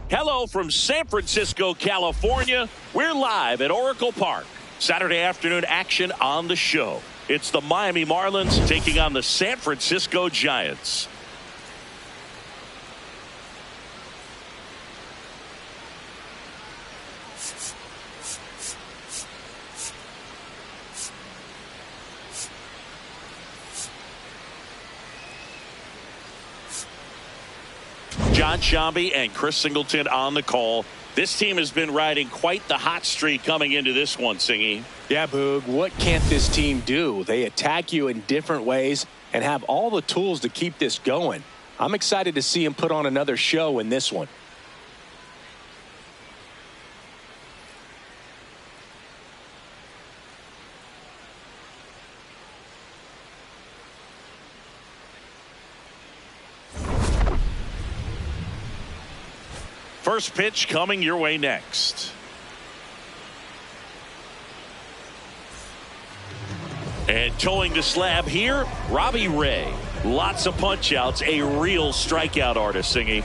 Hello from San Francisco, California. We're live at Oracle Park. Saturday afternoon action on the show. It's the Miami Marlins taking on the San Francisco Giants. John Shambi and Chris Singleton on the call. This team has been riding quite the hot streak coming into this one, Singy. Yeah, Boog, what can't this team do? They attack you in different ways and have all the tools to keep this going. I'm excited to see them put on another show in this one. First pitch coming your way next. And towing the slab here, Robbie Ray. Lots of punch outs, a real strikeout artist, Singy.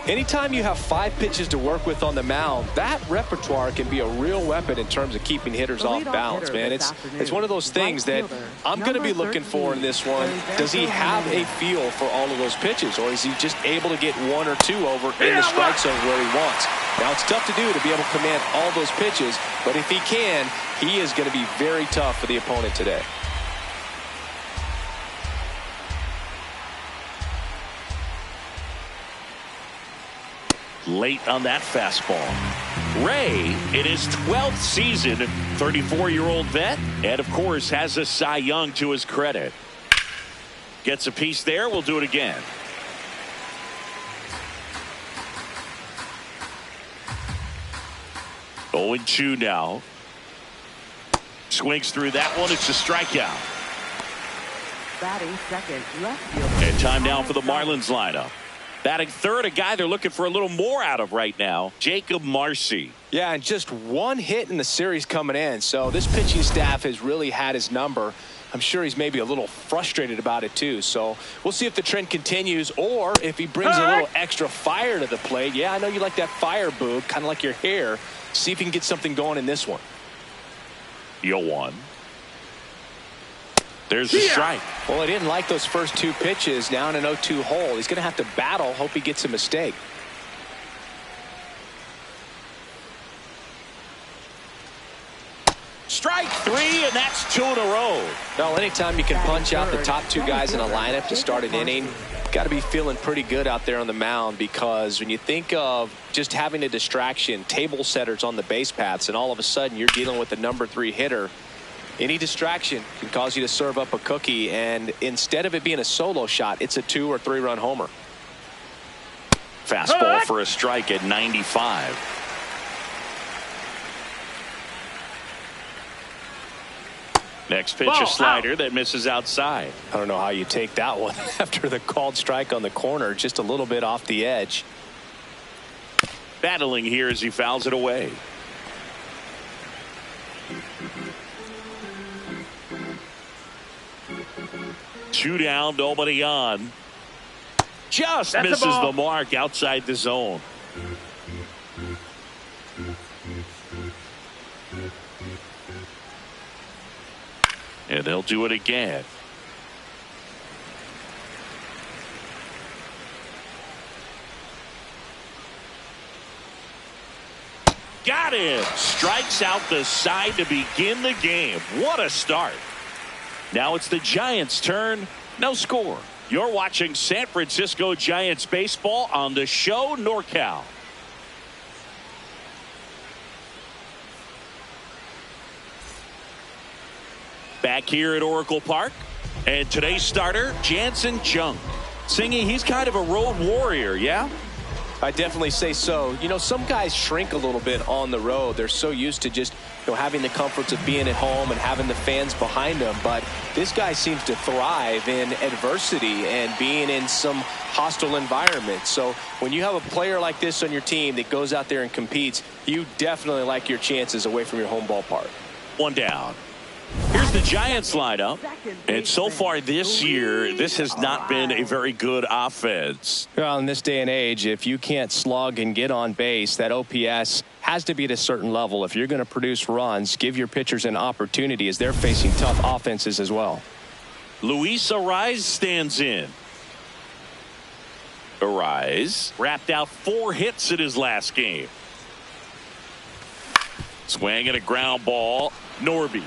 Anytime you have 5 pitches to work with on the mound, that repertoire can be a real weapon in terms of keeping hitters off balance, man. It's one of those things that I'm going to be looking for in this one. Does he have a feel for all of those pitches, or is he just able to get 1 or 2 over in the strike zone where he wants? Now, it's tough to do to be able to command all those pitches, but if he can, he is going to be very tough for the opponent today. Late on that fastball. Ray, in his 12th season, 34-year-old vet, and of course has a Cy Young to his credit. Gets a piece there. We'll do it again. Oh, 0-2 now. Swings through that one. It's a strikeout. Batting second, left field. And time now for the Marlins lineup. Batting third, a guy they're looking for a little more out of right now, Jacob Marcy. Yeah, and just 1 hit in the series coming in, so this pitching staff has really had his number. I'm sure he's maybe a little frustrated about it too, so we'll see if the trend continues or if he brings a little extra fire to the plate. Yeah, I know you like that fire, Boog, kind of like your hair. See if he can get something going in this one. 0-1. There's the strike. Well, he didn't like those first 2 pitches. Now in an 0-2 hole. He's going to have to battle. Hope he gets a mistake. Strike 3, and that's 2 in a row. Well, anytime you can punch out the top 2 guys in a lineup to start an inning, got to be feeling pretty good out there on the mound, because when you think of just having a distraction, table setters on the base paths, and all of a sudden you're dealing with the number 3 hitter, any distraction can cause you to serve up a cookie, and instead of it being a solo shot, it's a 2 or 3 run homer. Fastball for a strike at 95. Next pitch, a slider that misses outside. I don't know how you take that one after the called strike on the corner, just a little bit off the edge. Battling here as he fouls it away. Two down, nobody on. Just misses the mark outside the zone. And they'll do it again. Got him. Strikes out the side to begin the game. What a start. Now it's the Giants' turn. No score. You're watching San Francisco Giants baseball on the show NorCal. Back here at Oracle Park. And today's starter, Jansen Junk. Singy, he's kind of a road warrior, yeah? I definitely say so. You know, some guys shrink a little bit on the road. They're so used to just, having the comforts of being at home and having the fans behind them. But this guy seems to thrive in adversity and being in some hostile environment. So when you have a player like this on your team that goes out there and competes, you definitely like your chances away from your home ballpark. One down. Here's Here's the Giants lineup. And so far this year, this has not been a very good offense. Well, in this day and age, if you can't slug and get on base, that OPS has to be at a certain level. If you're going to produce runs, give your pitchers an opportunity as they're facing tough offenses as well. Luis Arise stands in. Arise wrapped out 4 hits in his last game. Swing and a ground ball. Norby.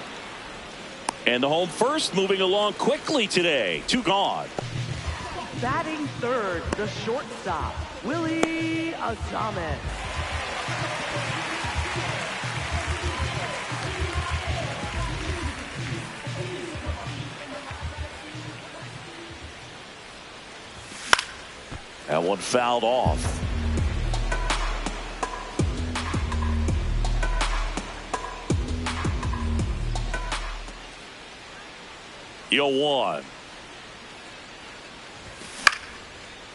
And the home first moving along quickly today. 2 gone. Batting third, the shortstop, Willie Adames. That one fouled off. Yo, 1.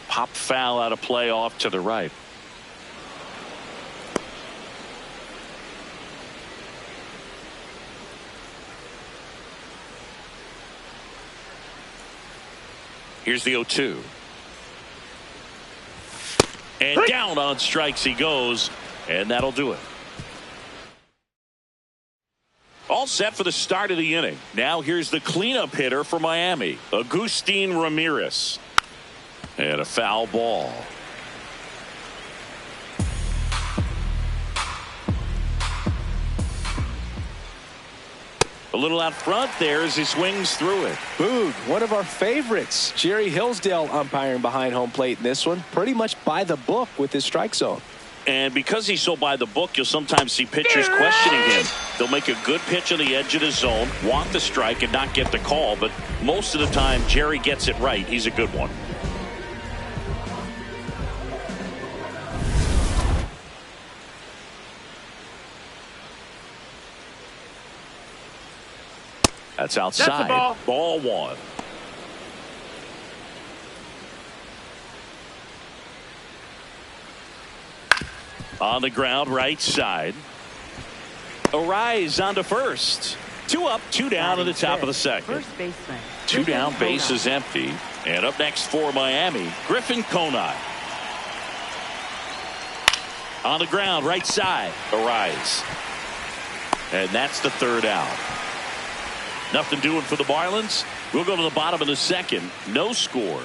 Pop foul out of play off to the right. Here's the 0-2. And down on strikes he goes, and that'll do it. All set for the start of the inning. Now here's the cleanup hitter for Miami, Agustin Ramirez. And a foul ball. A little out front there as he swings through it. Boog, one of our favorites. Jerry Hillsdale umpiring behind home plate in this one. Pretty much by the book with his strike zone. And because he's so by the book, you'll sometimes see pitchers questioning him. They'll make a good pitch on the edge of the zone, want the strike, and not get the call. But most of the time, Jerry gets it right. He's a good one. That's outside. That's the ball. Ball 1. On the ground, right side. Arise on to first. 2 up, 2 down to the top of the second. First baseman. 2 down, base is empty. And up next for Miami, Griffin Conine. On the ground, right side. Arise. And that's the 3rd out. Nothing doing for the Marlins. We'll go to the bottom of the second. No score.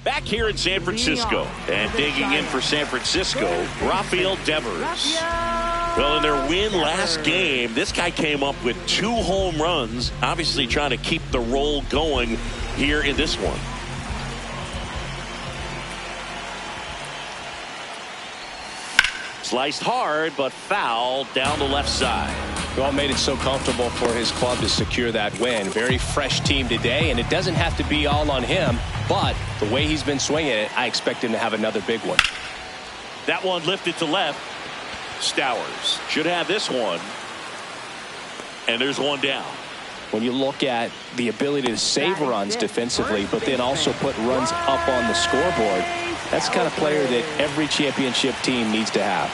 Back here in San Francisco. And digging in for San Francisco, Rafael Devers. Well, in their win last game, this guy came up with 2 home runs. Obviously trying to keep the roll going here in this one. Sliced hard, but foul down the left side. Well, made it so comfortable for his club to secure that win. Very fresh team today, and it doesn't have to be all on him, but the way he's been swinging it, I expect him to have another big one. That one lifted to left. Stowers should have this one. And there's one down. When you look at the ability to save runs defensively, but then also put runs up on the scoreboard, that's the kind of player that every championship team needs to have.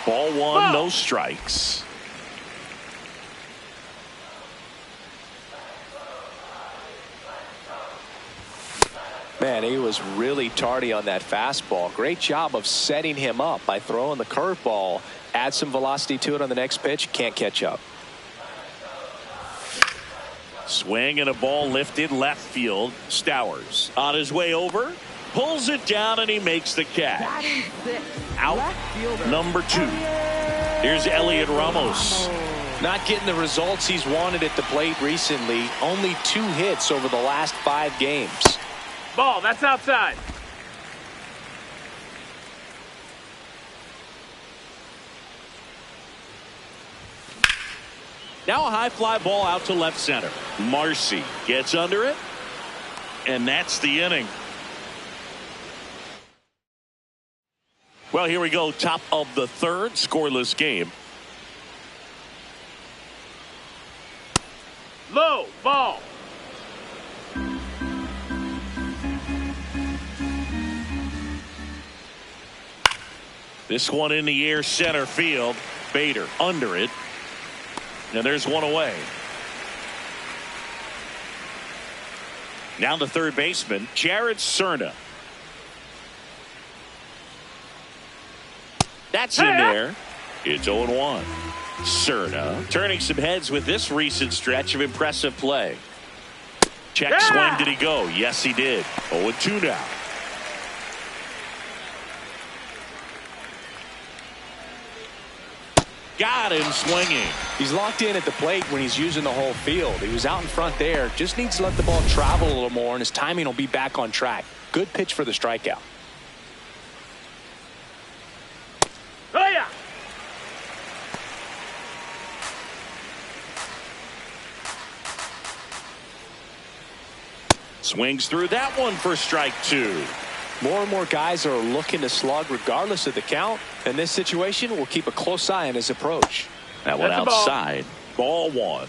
Ball 1, no strikes. Man, he was really tardy on that fastball. Great job of setting him up by throwing the curveball. Add some velocity to it on the next pitch. Can't catch up. Swing and a ball lifted left field. Stowers on his way over. Pulls it down and he makes the catch. Out number 2. Here's Elliot Ramos. Not getting the results he's wanted at the plate recently. Only 2 hits over the last 5 games. Ball, that's outside. Now a high fly ball out to left center. Marcy gets under it. And that's the inning. Well, here we go. Top of the 3rd. Scoreless game. Low ball. This one in the air center field. Bader under it. And there's one away. Now the third baseman, Jared Cerna. That's in there. It's 0-1. Cerna turning some heads with this recent stretch of impressive play. Check swing. Did he go? Yes, he did. 0-2 now. Got him swinging. He's locked in at the plate when he's using the whole field. He was out in front there. Just needs to let the ball travel a little more, and his timing will be back on track. Good pitch for the strikeout. Oh, yeah. Swings through that one for strike 2. More and more guys are looking to slug regardless of the count. In this situation, we'll keep a close eye on his approach. That one outside. Ball 1.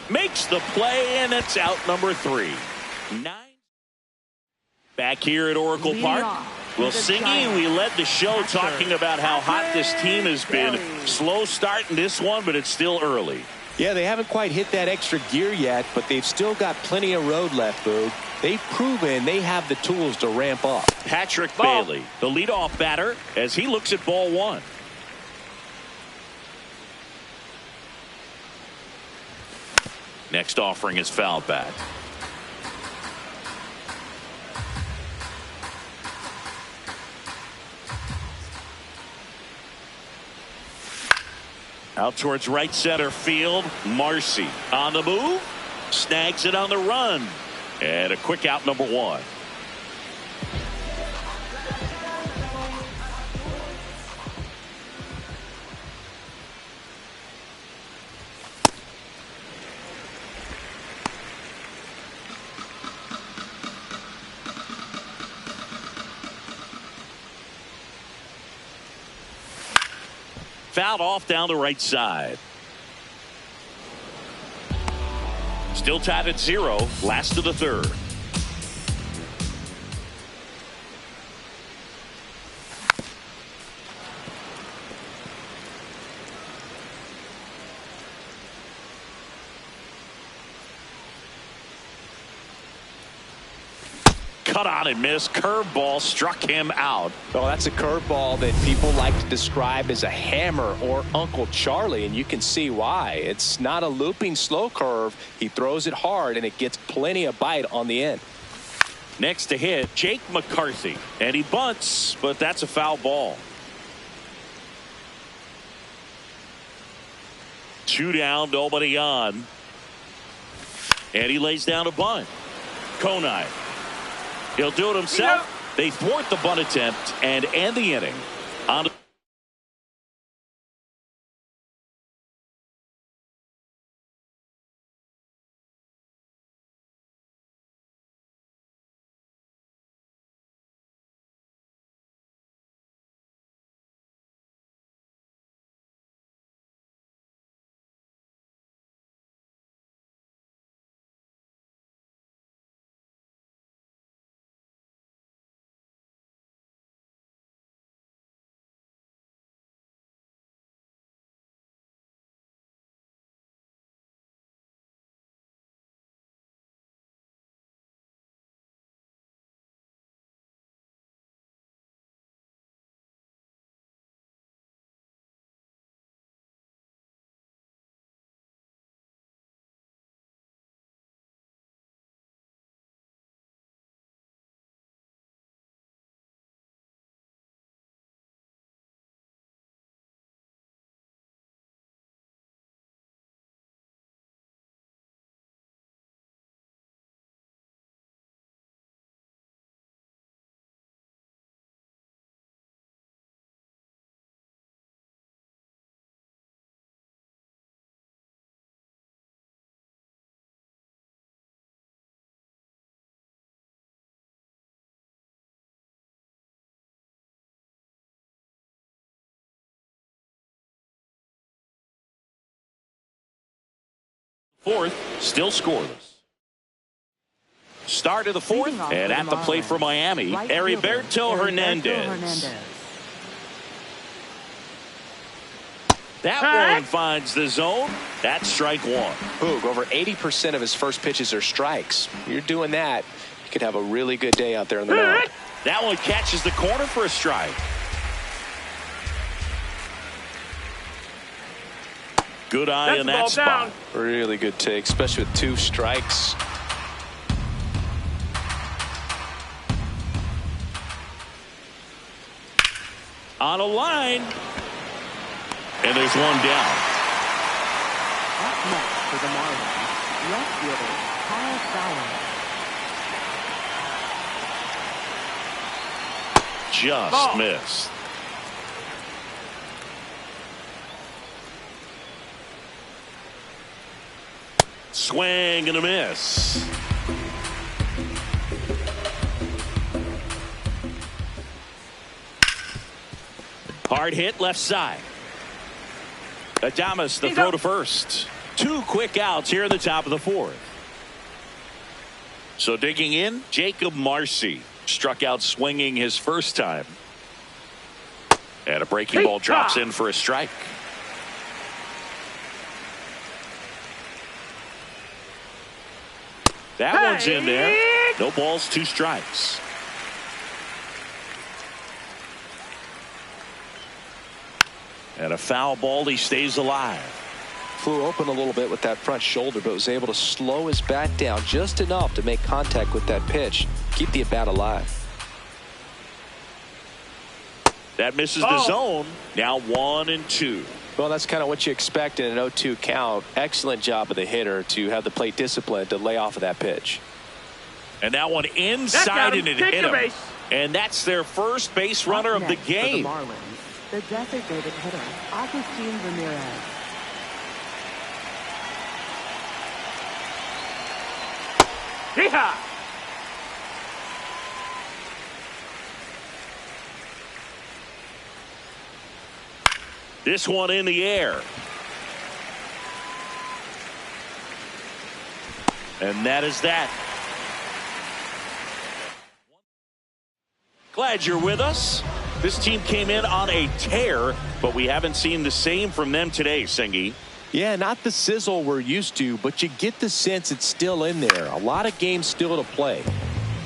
Makes the play, and it's out number 3. 9. Back here at Oracle Park. Well, Singy, we led the show talking about how hot this team has been. Slow start in this one, but it's still early. Yeah, they haven't quite hit that extra gear yet, but they've still got plenty of road left, Boog. They've proven they have the tools to ramp up. Patrick Bailey, the leadoff batter, as he looks at ball 1. Next offering is fouled back. Out towards right center field. Marcy on the move. Snags it on the run. And a quick out, number 1. Fouled off down the right side. Still tied at 0. Last of the third. Cut on and missed. Curveball struck him out. Oh, that's a curveball that people like to describe as a hammer or Uncle Charlie, and you can see why. It's not a looping slow curve. He throws it hard, and it gets plenty of bite on the end. Next to hit, Jake McCarthy. And he bunts, but that's a foul ball. 2 down, nobody on. And he lays down a bunt. Konai. He'll do it himself. They thwart the bunt attempt and end the inning. On to fourth, still scoreless. Start of the fourth, and at the plate for Miami, Heriberto Hernandez. That one finds the zone. That's strike one. Boog, over 80% of his first pitches are strikes. You're doing that, you could have a really good day out there on the mound. That one catches the corner for a strike. Good eye in that spot. Really good take, especially with 2 strikes. On a line. And there's one down. Up next for the Marlins, left fielder Kyle Fowler. Just missed. Swing and a miss. Hard hit left side. Adames the throw to first. 2 quick outs here in the top of the fourth. So digging in, Jacob Marcy struck out swinging his first time. And a breaking ball drops in for a strike. That one's in there. No balls, 2 strikes. And a foul ball, he stays alive. Flew open a little bit with that front shoulder, but was able to slow his bat down just enough to make contact with that pitch. Keep the at-bat alive. That misses the zone. Now 1-2. Well, that's kind of what you expect in an 0-2 count. Excellent job of the hitter to have the plate discipline to lay off of that pitch. And that one inside and it hit him. And that's their first base runner of the game. For the Marlins, the designated hitter, Agustin Ramirez. Yeehaw! This one in the air. And that is that. Glad you're with us. This team came in on a tear, but we haven't seen the same from them today, Singy. Yeah, not the sizzle we're used to, but you get the sense it's still in there. A lot of games still to play.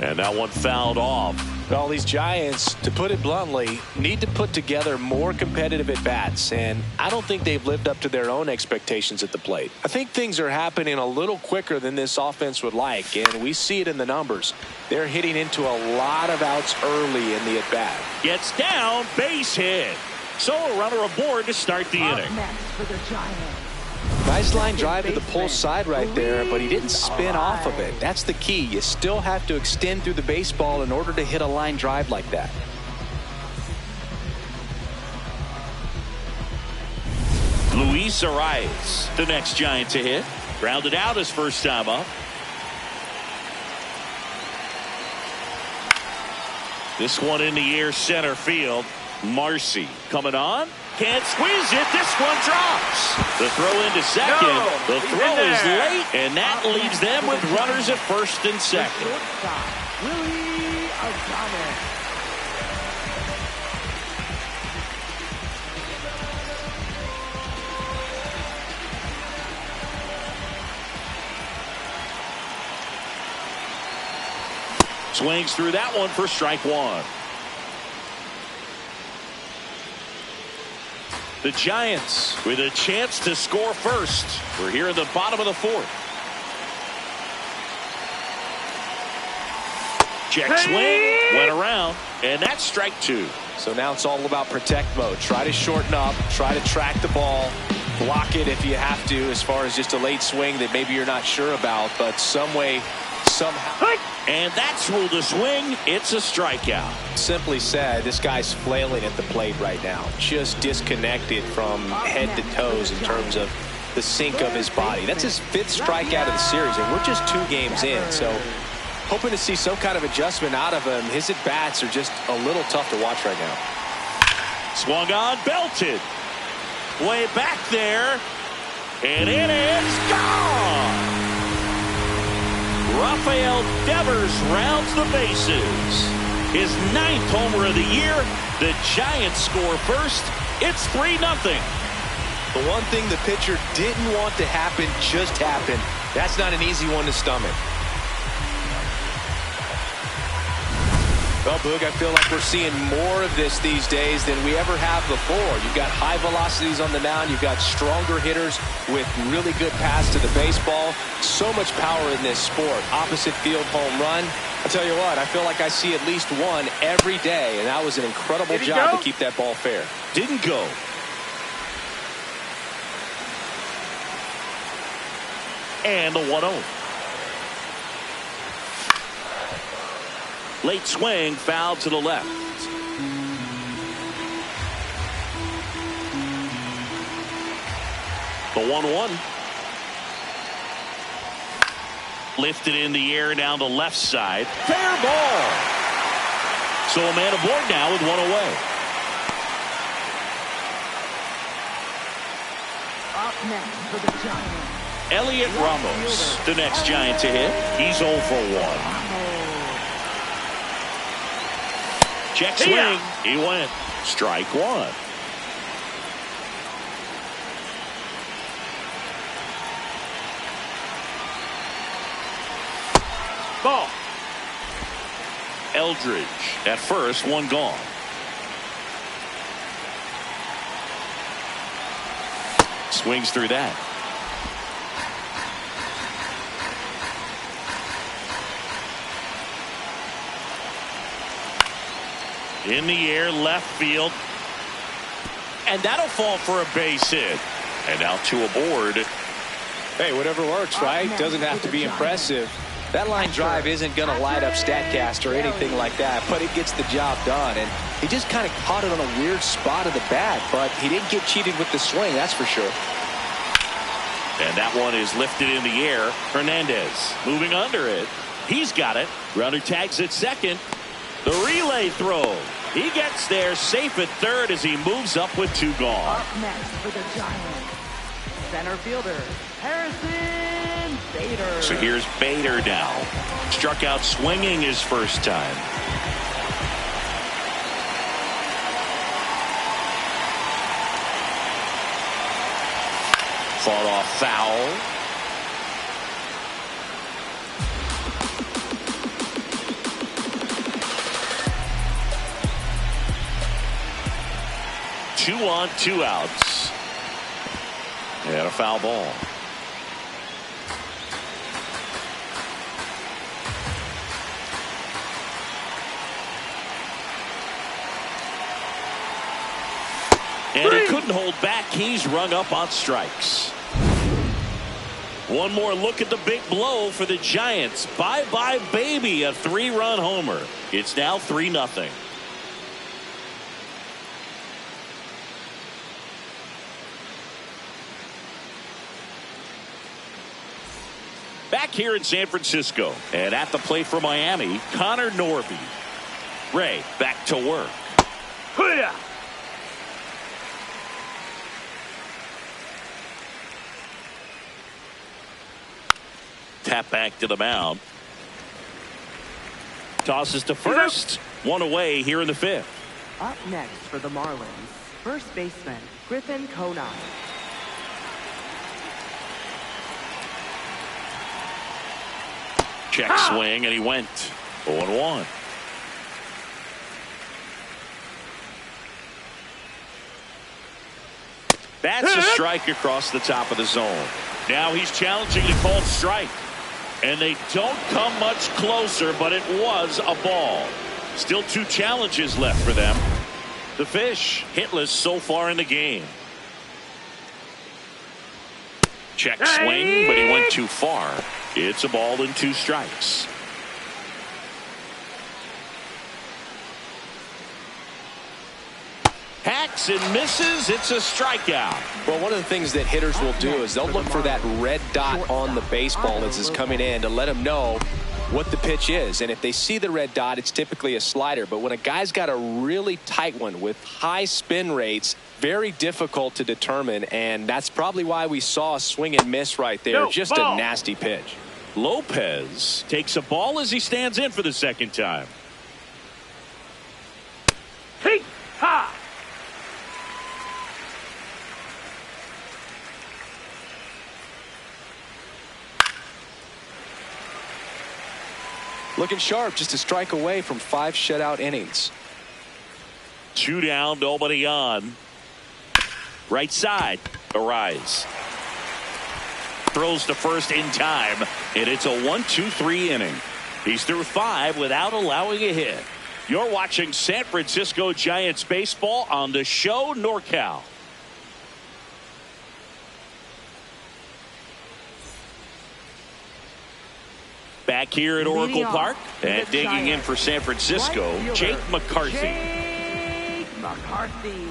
And that one fouled off. Well, these Giants, to put it bluntly, need to put together more competitive at-bats, and I don't think they've lived up to their own expectations at the plate. I think things are happening a little quicker than this offense would like, and we see it in the numbers. They're hitting into a lot of outs early in the at-bat. Gets down, base hit. So a runner aboard to start the inning. Next for the Giants. Nice line drive to the pull side right there, but he didn't spin off of it. That's the key. You still have to extend through the baseball in order to hit a line drive like that. Luis Arias, the next Giant to hit. Grounded out his first time up. This one in the air center field. Marcy coming on. Can't squeeze it. This one drops. The throw into second. The throw is late, and that leaves them with runners at first and second. Willie Adames. Swings through that one for strike one. The Giants with a chance to score first. We're here in the bottom of the fourth. Check swing, went around, and that's strike two. So now it's all about protect mode. Try to shorten up, try to track the ball, block it if you have to, as far as just a late swing that maybe you're not sure about, but some way, somehow. And that's ruled a swing. It's a strikeout. Simply said, this guy's flailing at the plate right now. Just disconnected from head to toes in terms of the sync of his body. That's his 5th strikeout of the series, and we're just 2 games in. So hoping to see some kind of adjustment out of him. His at-bats are just a little tough to watch right now. Swung on, belted. Way back there. And it is gone. Rafael Devers rounds the bases. His 9th homer of the year. The Giants score first. It's 3-0. The one thing the pitcher didn't want to happen just happened. That's not an easy one to stomach. Well, Boog, I feel like we're seeing more of this these days than we ever have before. You've got high velocities on the mound. You've got stronger hitters with really good paths to the baseball. So much power in this sport. Opposite field home run. I'll tell you what, I feel like I see at least one every day, and that was an incredible job to keep that ball fair. Didn't go. And the 1-0. Late swing, foul to the left. The 1-1. Lifted in the air down the left side. Fair ball. So a man aboard now with one away. Up next for the Giants. Elliot Ramos, the next Giant to hit. He's 0 for 1. Check swing. He went. Strike one. Ball. Eldridge at first, one gone. Swings through that. In the air, left field. And that'll fall for a base hit. And now two aboard. Hey, whatever works, right? Doesn't have to be impressive. That line drive isn't going to light up StatCast or anything like that, but it gets the job done. And he just kind of caught it on a weird spot of the bat, but he didn't get cheated with the swing, that's for sure. And that one is lifted in the air. Hernandez moving under it. He's got it. Runner tags at second. The relay throw. He gets there safe at third as he moves up with two gone. Up next for the Giants, center fielder Harrison Bader. So here's Bader now. Struck out swinging his first time. Fought off foul. Two on, two outs. And a foul ball. And he couldn't hold back. He's rung up on strikes. One more look at the big blow for the Giants. Bye-bye, baby, a 3-run homer. It's now 3-0. Back here in San Francisco, and at the plate for Miami, Connor Norby. Ray back to work. Tap back to the mound. Tosses to first. One away here in the fifth. Up next for the Marlins, first baseman Griffin Conine. Check swing, and he went 0-1. That's a strike across the top of the zone. Now he's challenging the called strike. And they don't come much closer, but it was a ball. Still two challenges left for them. The Fish hitless so far in the game. Check swing, but he went too far. It's a ball and 2 strikes. Hacks and misses. It's a strikeout. Well, one of the things that hitters will do is they'll look for that red dot on the baseball as it's coming in to let them know what the pitch is. And if they see the red dot, it's typically a slider. But when a guy's got a really tight one with high spin rates, very difficult to determine. And that's probably why we saw a swing and miss right there. Just a nasty pitch. Lopez takes a ball as he stands in for the second time. Ha! Looking sharp, just a strike away from 5 shutout innings. 2 down, nobody on. Right side, Arise. Throws to first in time, and it's a 1-2-3 inning. He's through 5 without allowing a hit. You're watching San Francisco Giants baseball on the show NorCal. Back here at Oracle Park, and digging in for San Francisco, Jake McCarthy. Jake McCarthy.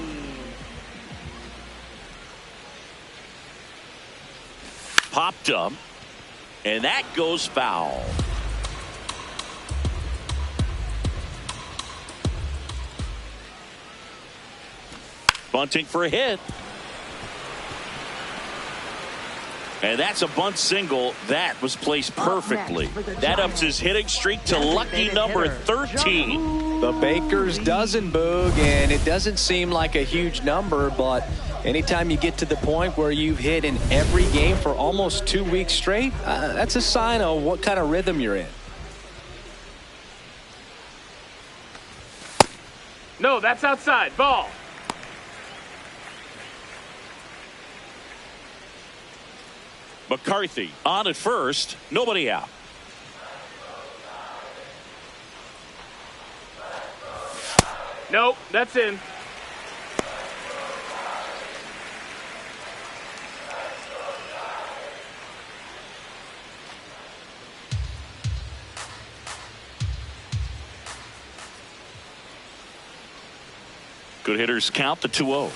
Popped up, and that goes foul. Bunting for a hit. And that's a bunt single that was placed perfectly. That ups his hitting streak to lucky number 13. The Baker's dozen, Boog, and it doesn't seem like a huge number, but anytime you get to the point where you've hit in every game for almost 2 weeks straight, that's a sign of what kind of rhythm you're in. No, that's outside. Ball. McCarthy on at first, nobody out. Nope, that's in. Good hitters count the 2-0.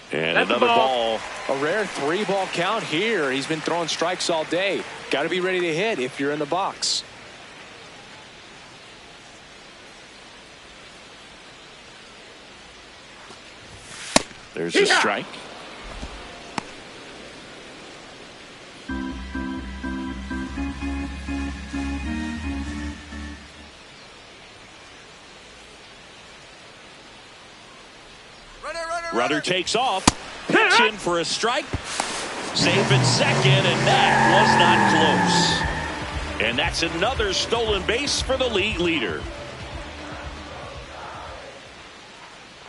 And That's another ball. A rare 3-ball count here. He's been throwing strikes all day. Got to be ready to hit if you're in the box. There's a strike. Runner takes off. Pitch in for a strike. Safe at second, and that was not close. And that's another stolen base for the league leader.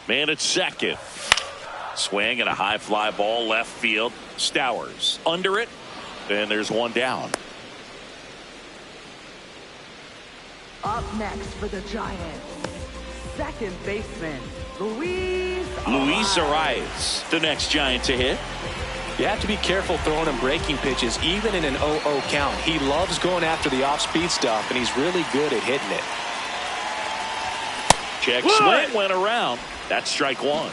Man at second. Swing and a high fly ball left field. Stowers under it, and there's one down. Up next for the Giants, second baseman, Luis Arias, the next Giant to hit. You have to be careful throwing him breaking pitches, even in an 0-0 count. He loves going after the off-speed stuff, and he's really good at hitting it. Check swing went around. That's strike one.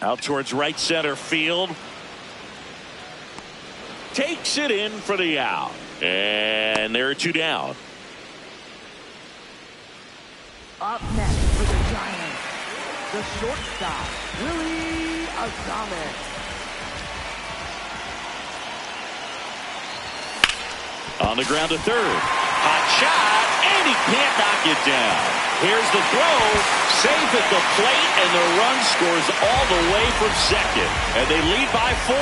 Out towards right center field. Takes it in for the out. And there are 2 down. Up next for the Giants, the shortstop, Willie Adames. On the ground to third. Hot shot, and he can't knock it down. Here's the throw. Safe at the plate, and the run scores all the way from second. And they lead by 4.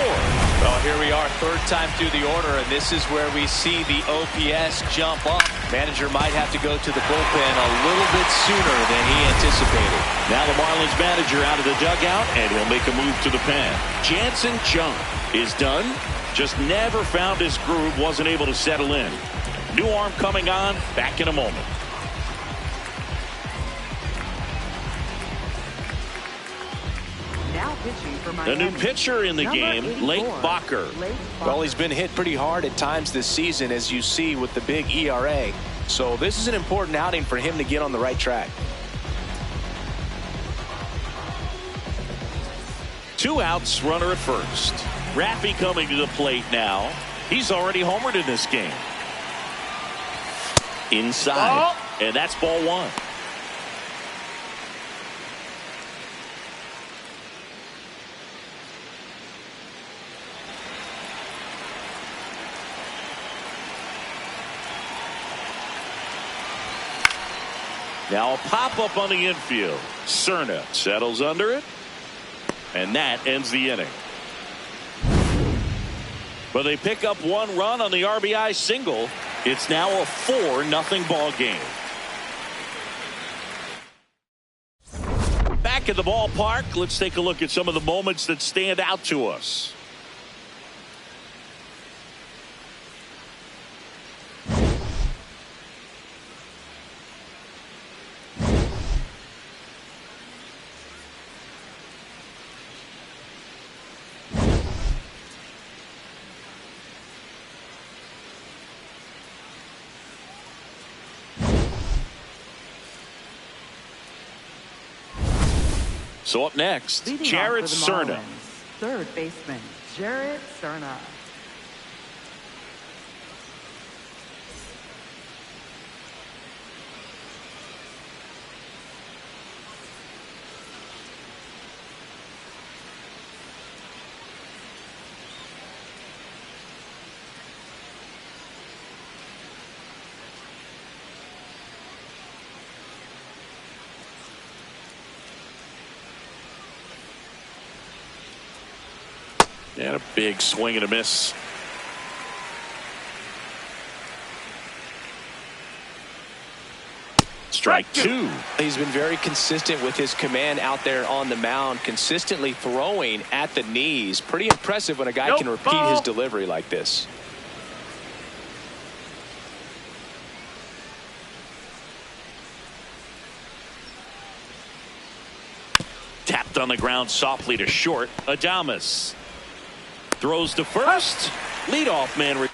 Well, here we are, third time through the order, and this is where we see the OPS jump up. Manager might have to go to the bullpen a little bit sooner than he anticipated. Now the Marlins manager out of the dugout, and he'll make a move to the pen. Jansen Junk is done. Just never found his groove, wasn't able to settle in. New arm coming on, back in a moment. Now pitching for The Miami, new pitcher in the game, 84, Lake Bacher. Well, he's been hit pretty hard at times this season, as you see with the big ERA. So this is an important outing for him to get on the right track. 2 outs, runner at first. Raffy coming to the plate now. He's already homered in this game. Inside. And that's ball 1. Now a pop-up on the infield. Cerna settles under it. And that ends the inning. But they pick up one run on the RBI single. It's now a 4-0 ball game. Back at the ballpark, let's take a look at some of the moments that stand out to us. So up next, Leading Jared off for the Cerna. Marlins, third baseman, Jared Cerna. And a big swing and a miss. Strike two. He's been very consistent with his command out there on the mound, consistently throwing at the knees. Pretty impressive when a guy can repeat his delivery like this. Tapped on the ground softly to short. Adames throws to first. Leadoff man.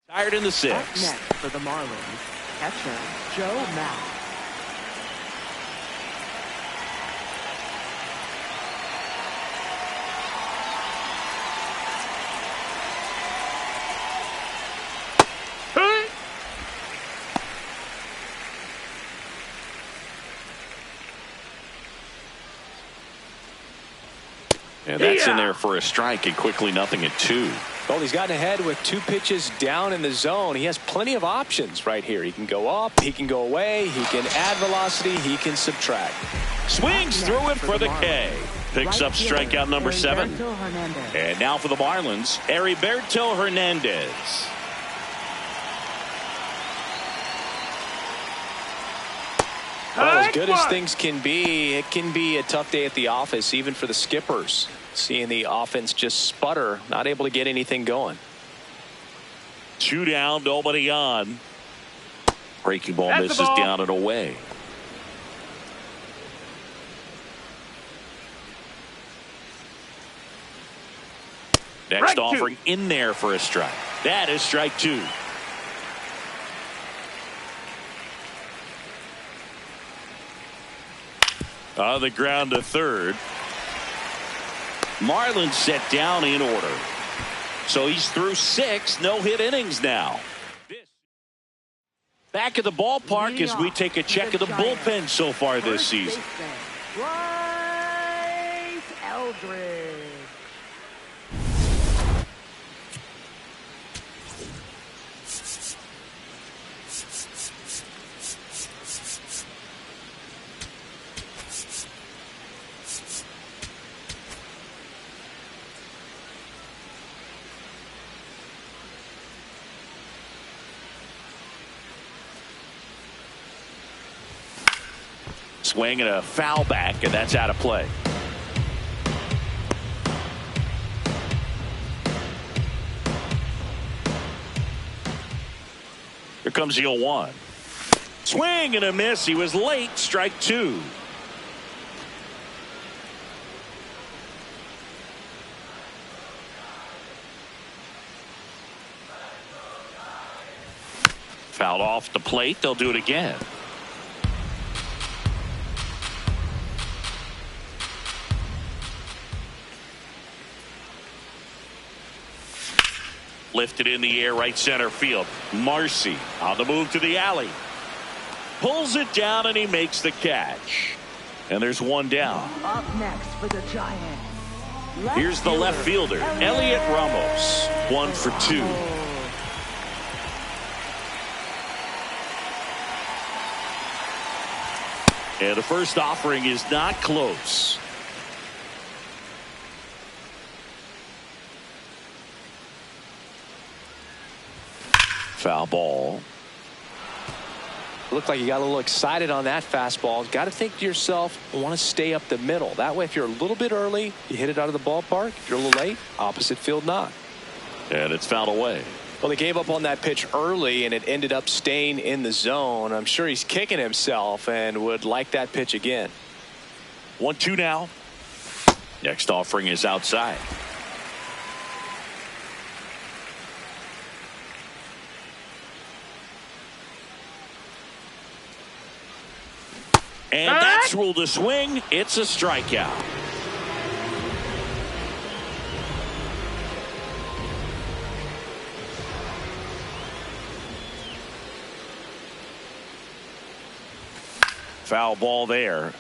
Tired in the Up sixth. next for the Marlins, catcher Joe Mack. And that's in there for a strike, and quickly 0-2. Well, he's gotten ahead with 2 pitches down in the zone. He has plenty of options right here. He can go up, he can go away, he can add velocity, he can subtract. Swings through it for the K. Picks up strikeout number 7. And now for the Marlins, Heriberto Hernandez. Well, as good as things can be, it can be a tough day at the office, even for the skippers. Seeing the offense just sputter, not able to get anything going. 2 down, nobody on. Breaking ball That's the misses ball. down and away. Next Strike offering 2. in there for a strike. That is strike 2. On the ground to third. Marlins set down in order. So he's through 6 no-hit innings now. Back at the ballpark as we take a check of the bullpen so far this season. Bryce Eldridge. Swing and a foul back, and that's out of play. Here comes the 0-1. Swing and a miss. He was late. Strike 2. Fouled off the plate. They'll do it again. Lifted in the air, right center field. Marcy on the move to the alley. Pulls it down, and he makes the catch. And there's 1 down. Up next for the Giants. Here's the left fielder, Elliot Ramos. 1 for 2. And the first offering is not close. Foul ball. Looked like you got a little excited on that fastball. Got to think to yourself, I want to stay up the middle. That way, if you're a little bit early, you hit it out of the ballpark. If you're a little late, opposite field knock. And it's fouled away. Well, he gave up on that pitch early, and it ended up staying in the zone. I'm sure he's kicking himself and would like that pitch again. 1-2 now. Next offering is outside. And that's ruled a swing. It's a strikeout. Foul ball there.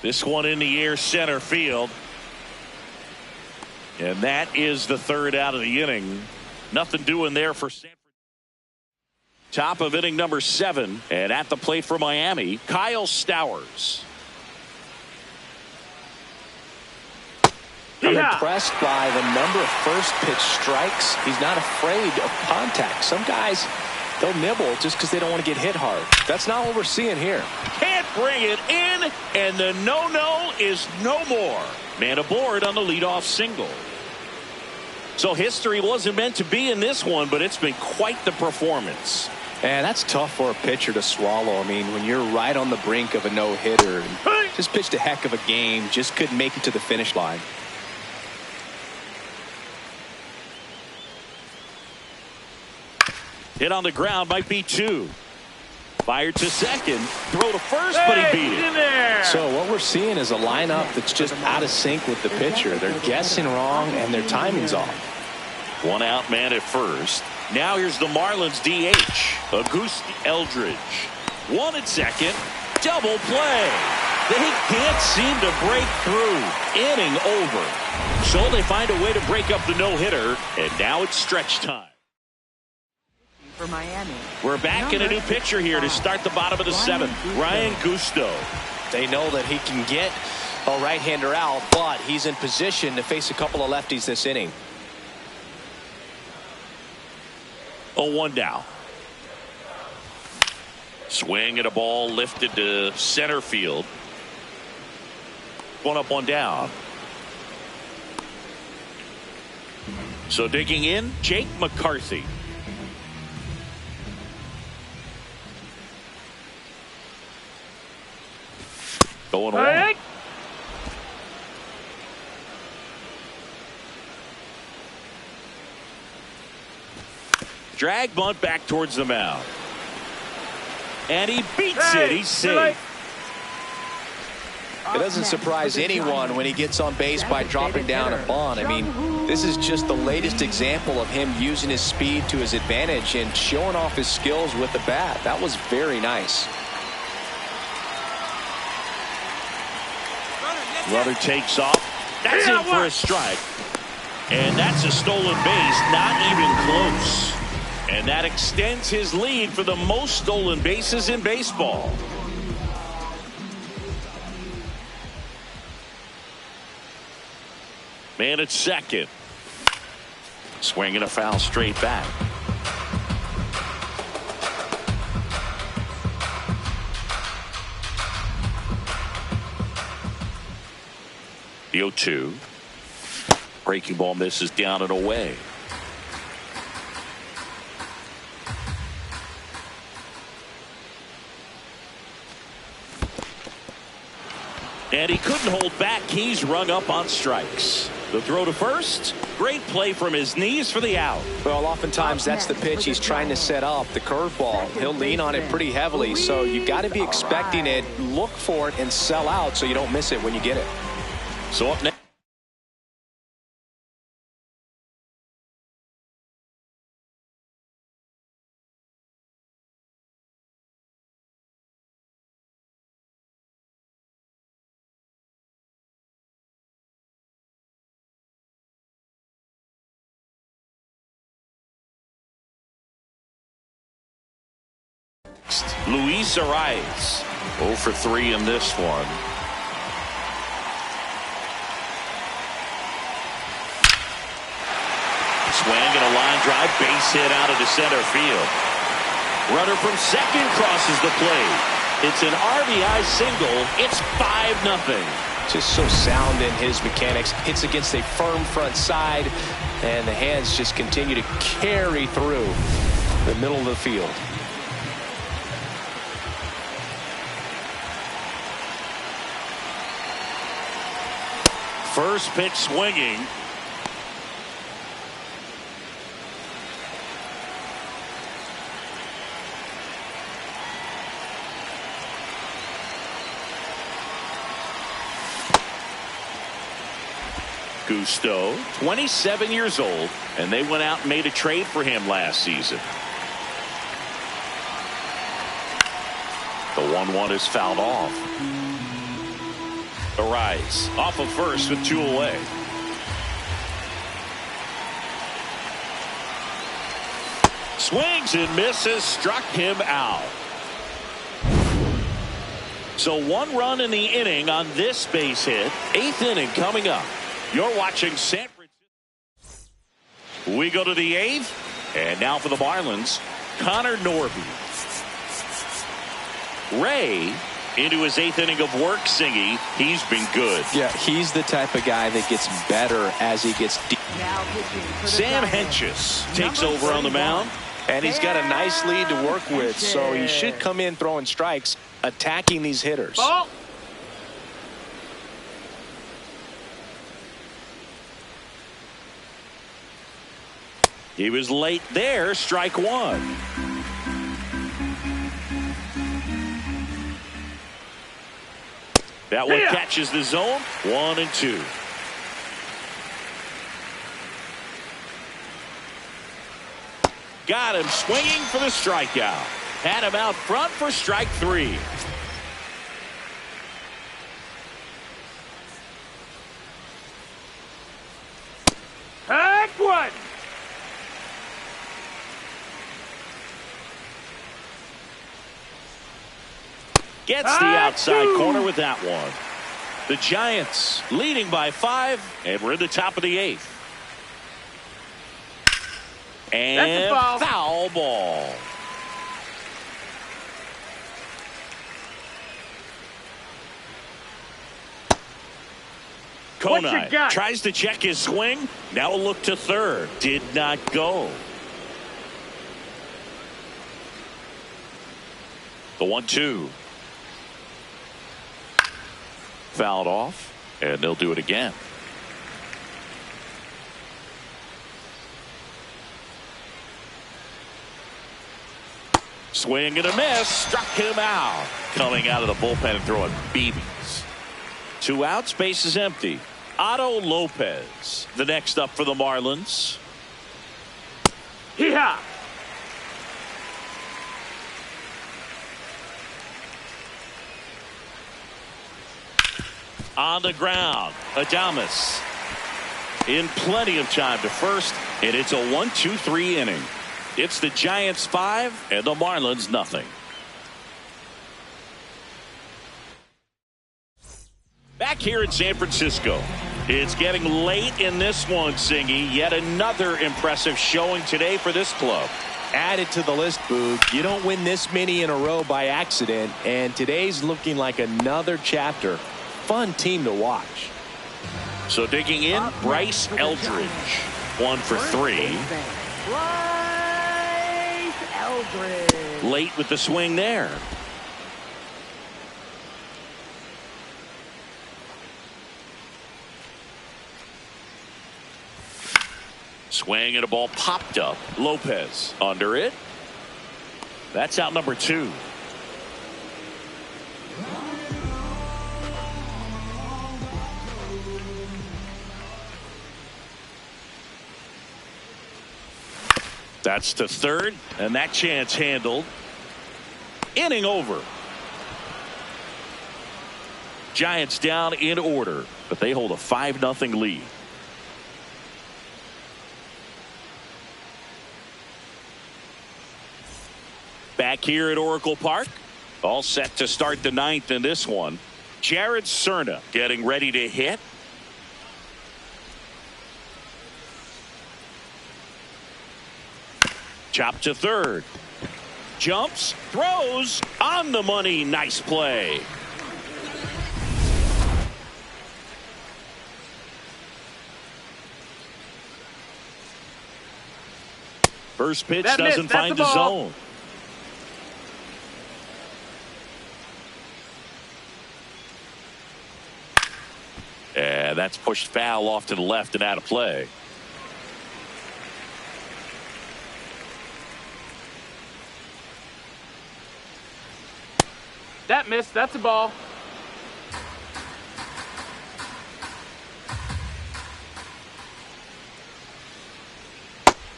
This one in the air, center field. And that is the 3rd out of the inning. Nothing doing there for Sanford. Top of inning number 7. And at the plate for Miami, Kyle Stowers. I'm impressed by the number of first pitch strikes. He's not afraid of contact. Some guys They'll nibble just because they don't want to get hit hard. That's not what we're seeing here. Can't bring it in, and the no-no is no more. Man aboard on the leadoff single. So history wasn't meant to be in this one, but it's been quite the performance. And that's tough for a pitcher to swallow. I mean, when you're right on the brink of a no-hitter, just pitched a heck of a game, just couldn't make it to the finish line. Hit on the ground, might be 2. Fired to second, throw to first, but he beat it. In there. So what we're seeing is a lineup that's just out of sync with the pitcher. They're guessing wrong, and their timing's off. 1 out man at first. Now here's the Marlins DH, Auguste Eldridge. 1 at second, double play. They can't seem to break through. Inning over. So they find a way to break up the no-hitter, and now it's stretch time. For Miami. We're back in a new pitcher here to start the bottom of the 7th. Ryan Gusto. They know that he can get a right-hander out, but he's in position to face a couple of lefties this inning. 0-1 down. Swing at a ball lifted to center field. 1 up, 1 down. So digging in, Jake McCarthy. Going away. Drag bunt back towards the mound. And he beats it. He's safe. It doesn't surprise anyone when he gets on base by dropping down a bunt. I mean, this is just the latest example of him using his speed to his advantage and showing off his skills with the bat. That was very nice. Runner takes off. That's in for a strike. And that's a stolen base, not even close. And that extends his lead for the most stolen bases in baseball. Man at second. Swinging a foul straight back. The 0-2. Breaking ball misses down and away. And he couldn't hold back. He's rung up on strikes. The throw to first. Great play from his knees for the out. Well, oftentimes that's the pitch he's trying to set up, the curveball. He'll lean on it pretty heavily, so you got to be expecting it, look for it, and sell out so you don't miss it when you get it. So up next. Luis Arias 0 for 3 in this one. Swing and a line drive, base hit out into center field. Runner from second crosses the plate. It's an RBI single. It's 5-0. Just so sound in his mechanics. Hits against a firm front side, and the hands just continue to carry through the middle of the field. First pitch swinging. Gusto, 27 years old, and they went out and made a trade for him last season. The 1-1 is fouled off. Arias off of first with 2 away. Swings and misses, struck him out. So 1 run in the inning on this base hit. 8th inning coming up. You're watching San Francisco. We go to the 8th, and now for the Marlins, Connor Norby. Ray into his 8th inning of work, Singy. He's been good. Yeah, he's the type of guy that gets better as he gets deep. Sam Hentges takes over on the mound. And he's got a nice lead to work with, so he should come in throwing strikes, attacking these hitters. Ball. He was late there, strike one. That one catches the zone, 1-2. Got him swinging for the strikeout. Had him out front for strike 3. Heck one. Gets the outside corner with that one. The Giants leading by 5, and we're in the top of the 8th. And foul ball. Konai tries to check his swing. Now a look to third. Did not go. The 1-2. Fouled off, and they'll do it again. Swing and a miss. Struck him out. Coming out of the bullpen and throwing BBs. 2 outs. Base is empty. Otto Lopez, the next up for the Marlins. Hee-haw. On the ground, Adames in plenty of time to first, and it's a 1-2-3 inning. It's the Giants 5 and the Marlins nothing. Back here in San Francisco, it's getting late in this one, Singy. Yet another impressive showing today for this club. Added to the list, Boog. You don't win this many in a row by accident, and today's looking like another chapter. Fun team to watch. So digging in, Bryce Eldridge, 1 for 3. Bryce Eldridge. Late with the swing there. Swing and a ball popped up. Lopez under it. That's out number 2. That's to third, and that chance handled. Inning over. Giants down in order, but they hold a 5-0 lead. Back here at Oracle Park, all set to start the 9th in this one. Jared Cerna getting ready to hit. Chop to third. Jumps, throws, on the money. Nice play. First pitch doesn't find the zone. And that's pushed foul off to the left and out of play. That missed. That's a ball.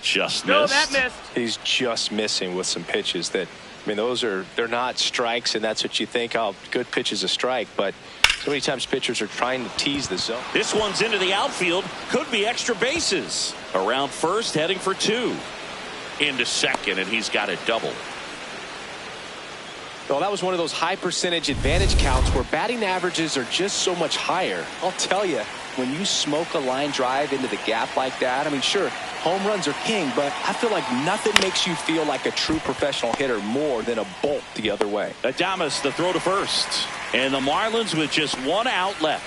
Just missed. No, that missed. He's just missing with some pitches that, I mean, they're not strikes, and that's what you think. Oh, good pitch is a strike, but so many times pitchers are trying to tease the zone. This one's into the outfield. Could be extra bases. Around first, heading for 2. Into second, and he's got a double. Well, that was one of those high percentage advantage counts where batting averages are just so much higher. I'll tell you, when you smoke a line drive into the gap like that, I mean, sure, home runs are king, but I feel like nothing makes you feel like a true professional hitter more than a bolt the other way. Adames the throw to first. And the Marlins with just one out left.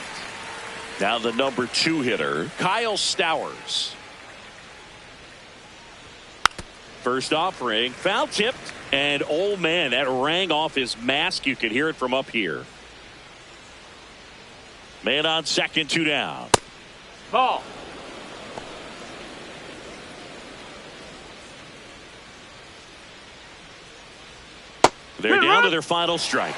Now the number 2 hitter, Kyle Stowers. First offering, foul tipped, and oh man, that rang off his mask. You could hear it from up here. Man on second, 2 down. Ball. They're down to their final strike.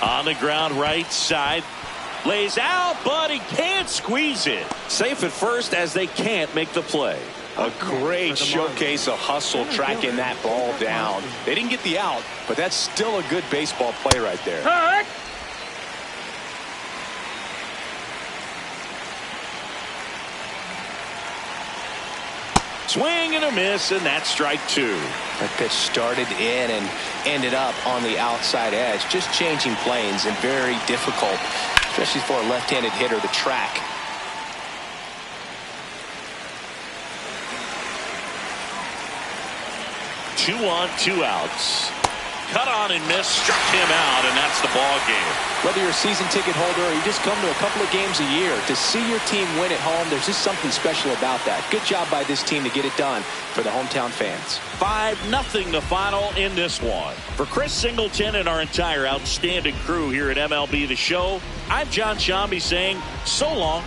On the ground, right side. Lays out, but he can't squeeze it. Safe at first as they can't make the play. A great showcase of hustle tracking that ball down. They didn't get the out, but that's still a good baseball play right there. Hurt. Swing and a miss, and that's strike 2. That pitch started in and ended up on the outside edge. Just changing planes and very difficult, especially for a left-handed hitter to track. Two on, 2 outs. Cut on and miss, struck him out, and that's the ball game. Whether you're a season ticket holder or you just come to a couple of games a year, to see your team win at home, there's just something special about that. Good job by this team to get it done for the hometown fans. 5-0 the final in this one. For Chris Singleton and our entire outstanding crew here at MLB The Show, I'm John Shambi saying so long.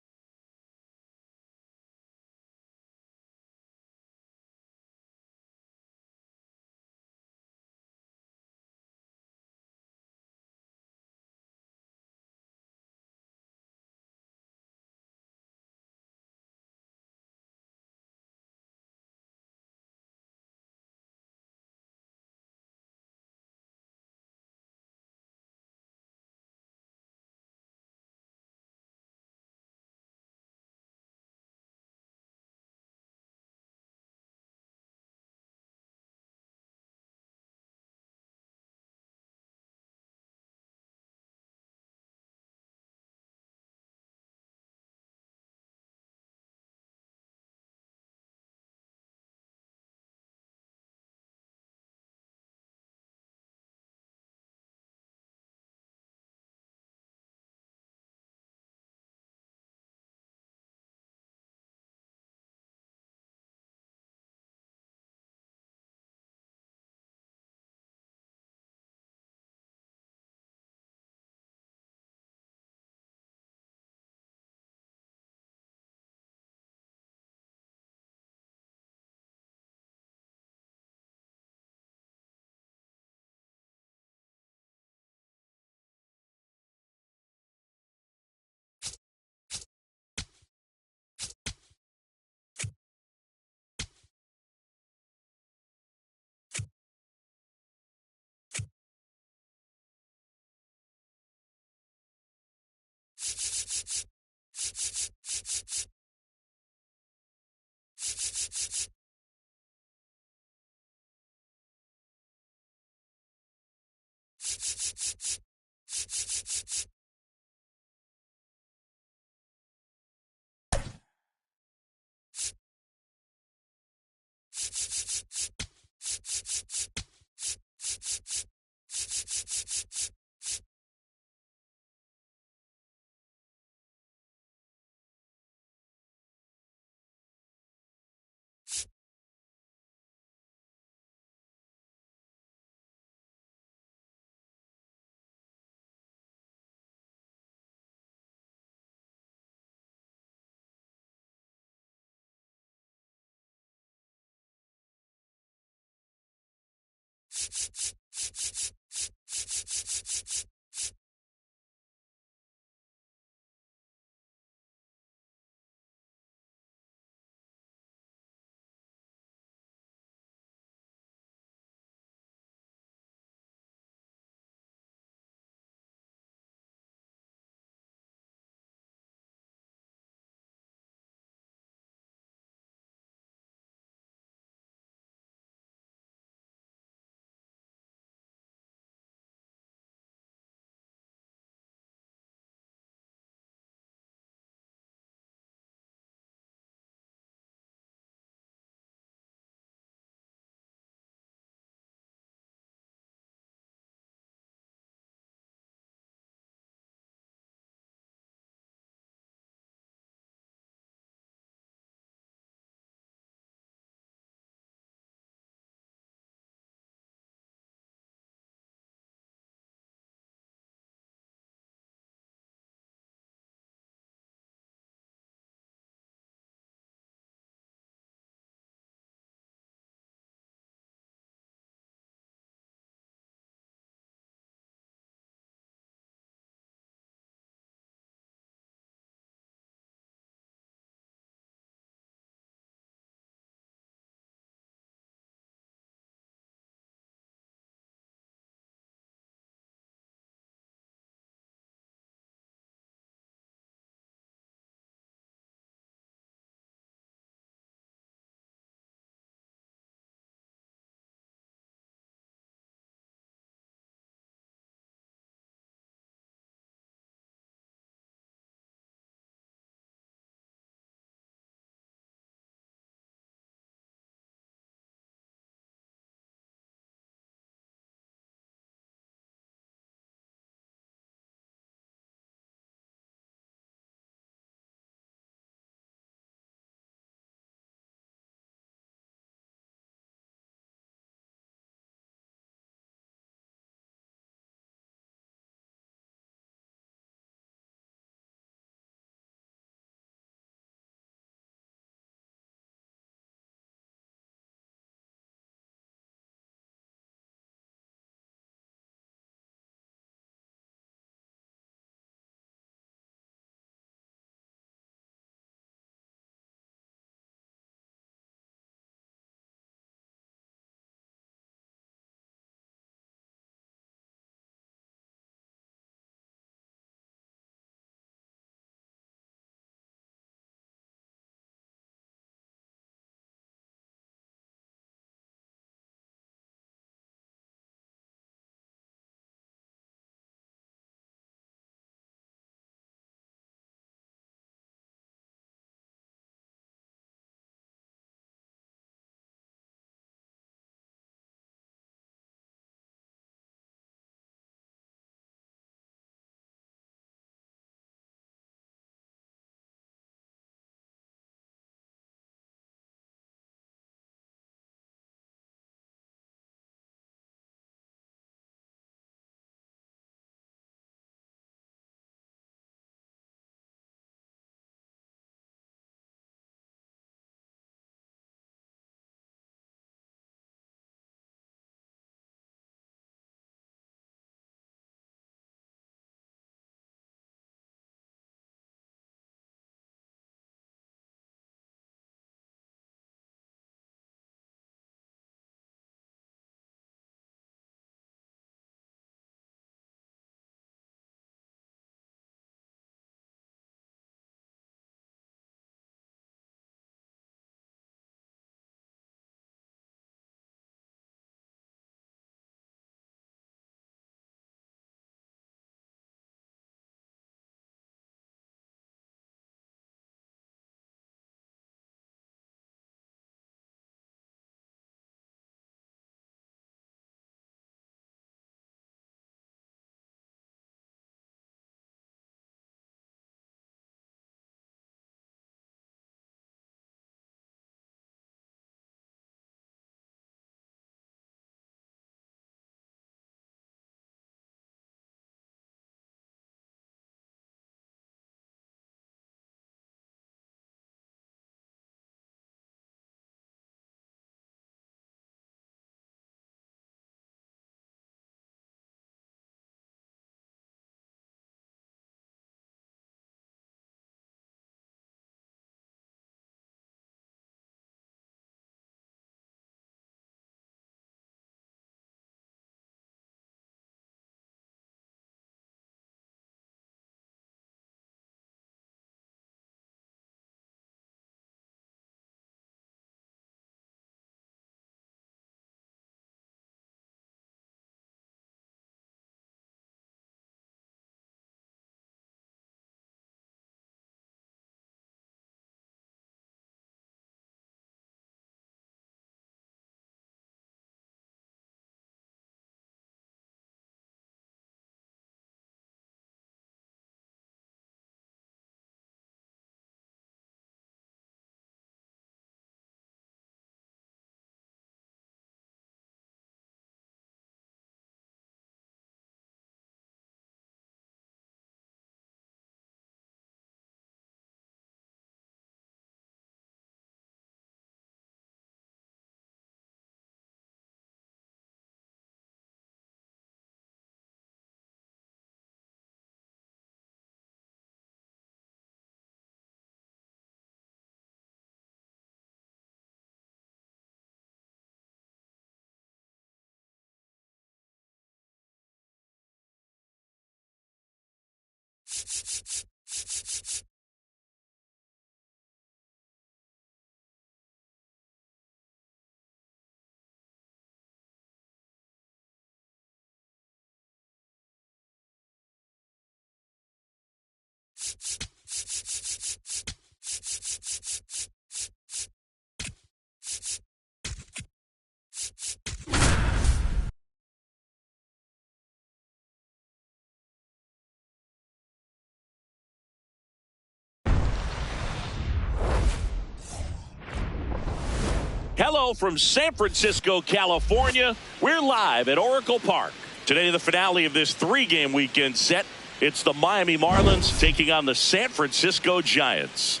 Hello from San Francisco, California. We're live at Oracle Park. Today, the finale of this 3-game weekend set. It's the Miami Marlins taking on the San Francisco Giants.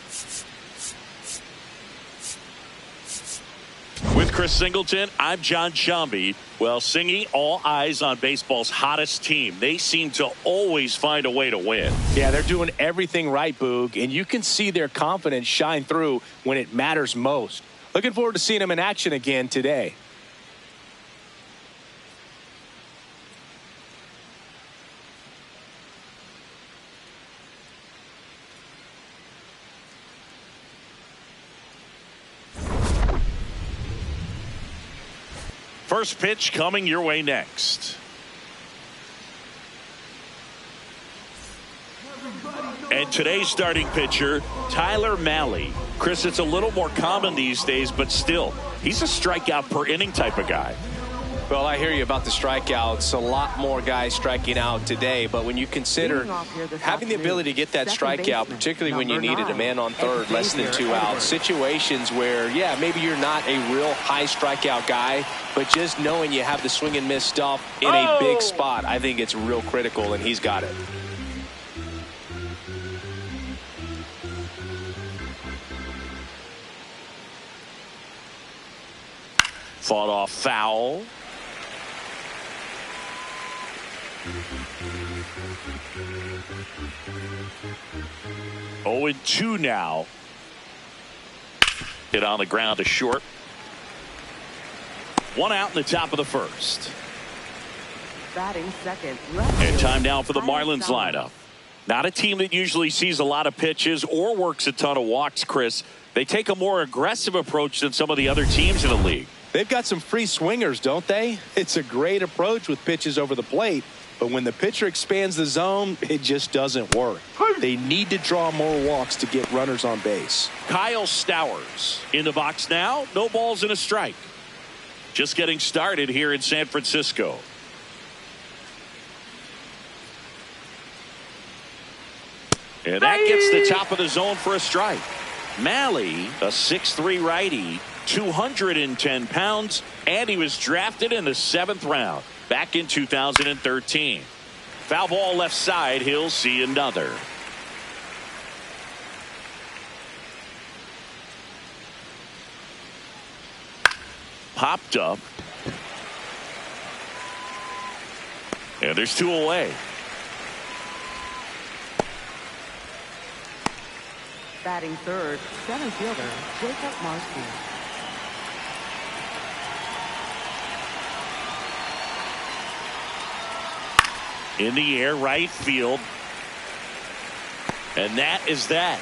With Chris Singleton, I'm John Shambi. Well, Singy, all eyes on baseball's hottest team. They seem to always find a way to win. Yeah, they're doing everything right, Boog, and you can see their confidence shine through when it matters most. Looking forward to seeing them in action again today. First pitch coming your way next. And today's starting pitcher, Tyler Mahle. Chris, it's a little more common these days, but still, he's a strikeout per inning type of guy. Well, I hear you about the strikeouts. A lot more guys striking out today, but when you consider having the ability to get that strikeout, particularly when you needed a man on third, less than 2 outs, situations where, yeah, maybe you're not a real high strikeout guy, but just knowing you have the swing and miss stuff in a big spot, I think it's real critical, and he's got it. Fought off foul. Oh, and 2 now. Hit on the ground to short. 1 out in the top of the first. Batting second. And time now for the Marlins lineup. Not a team that usually sees a lot of pitches or works a ton of walks, Chris. They take a more aggressive approach than some of the other teams in the league. They've got some free swingers, don't they? It's a great approach with pitches over the plate, but when the pitcher expands the zone, it just doesn't work. They need to draw more walks to get runners on base. Kyle Stowers in the box now. No balls and a strike. Just getting started here in San Francisco. And that gets the top of the zone for a strike. Mahle, a 6'3" righty, 210 pounds, and he was drafted in the 7th round back in 2013. Foul ball left side. He'll see another. Popped up. And there's 2 away. Batting third, center fielder, Jacob Marcy. In the air, right field. And that is that.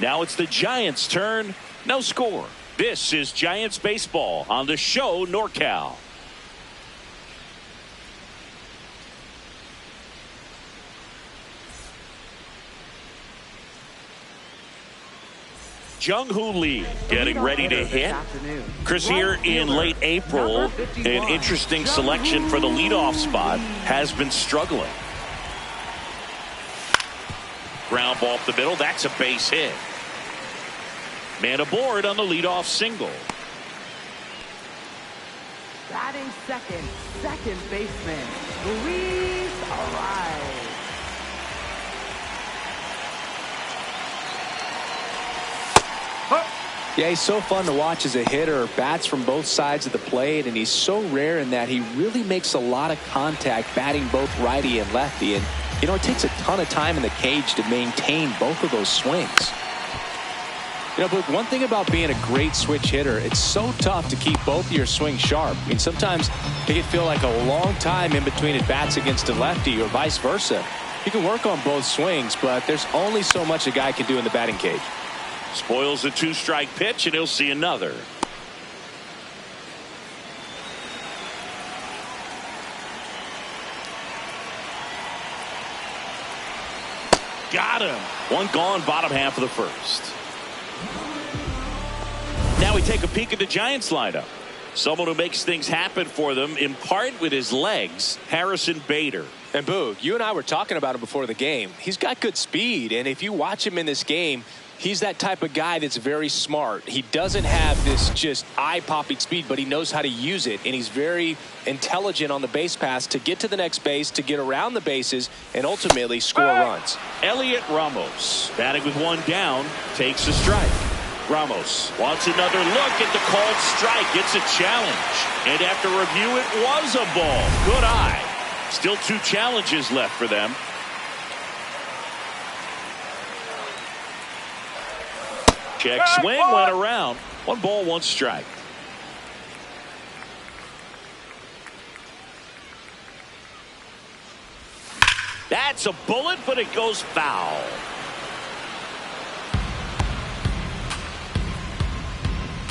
Now it's the Giants' turn. No score. This is Giants baseball on the show NorCal. Jung-Hoo Lee getting ready to hit. Chris, here in late April, an interesting selection for the leadoff spot has been struggling. Ground ball up the middle. That's a base hit. Man aboard on the leadoff single. Batting second, second baseman, Luis Arraez. Yeah, he's so fun to watch as a hitter. Bats from both sides of the plate, and he's so rare in that he really makes a lot of contact batting both righty and lefty. And, you know, it takes a ton of time in the cage to maintain both of those swings. You know, but one thing about being a great switch hitter, it's so tough to keep both of your swings sharp. I mean, sometimes it can feel like a long time in between at bats against a lefty or vice versa. You can work on both swings, but there's only so much a guy can do in the batting cage. Spoils the 2-strike pitch, and he'll see another. Got him. 1 gone, bottom half of the first. Now we take a peek at the Giants lineup. Someone who makes things happen for them, in part with his legs, Harrison Bader. And Boog, you and I were talking about him before the game. He's got good speed, and if you watch him in this game, He's that type of guy that's very smart. He doesn't have this just eye-popping speed, but he knows how to use it, and he's very intelligent on the base pass to get to the next base, to get around the bases, and ultimately score runs. Elliot Ramos, batting with one down, takes a strike. Ramos wants another look at the called strike. It's a challenge. And after review, it was a ball. Good eye. Still 2 challenges left for them. Check swing went around. 1 ball, 1 strike. That's a bullet, but it goes foul.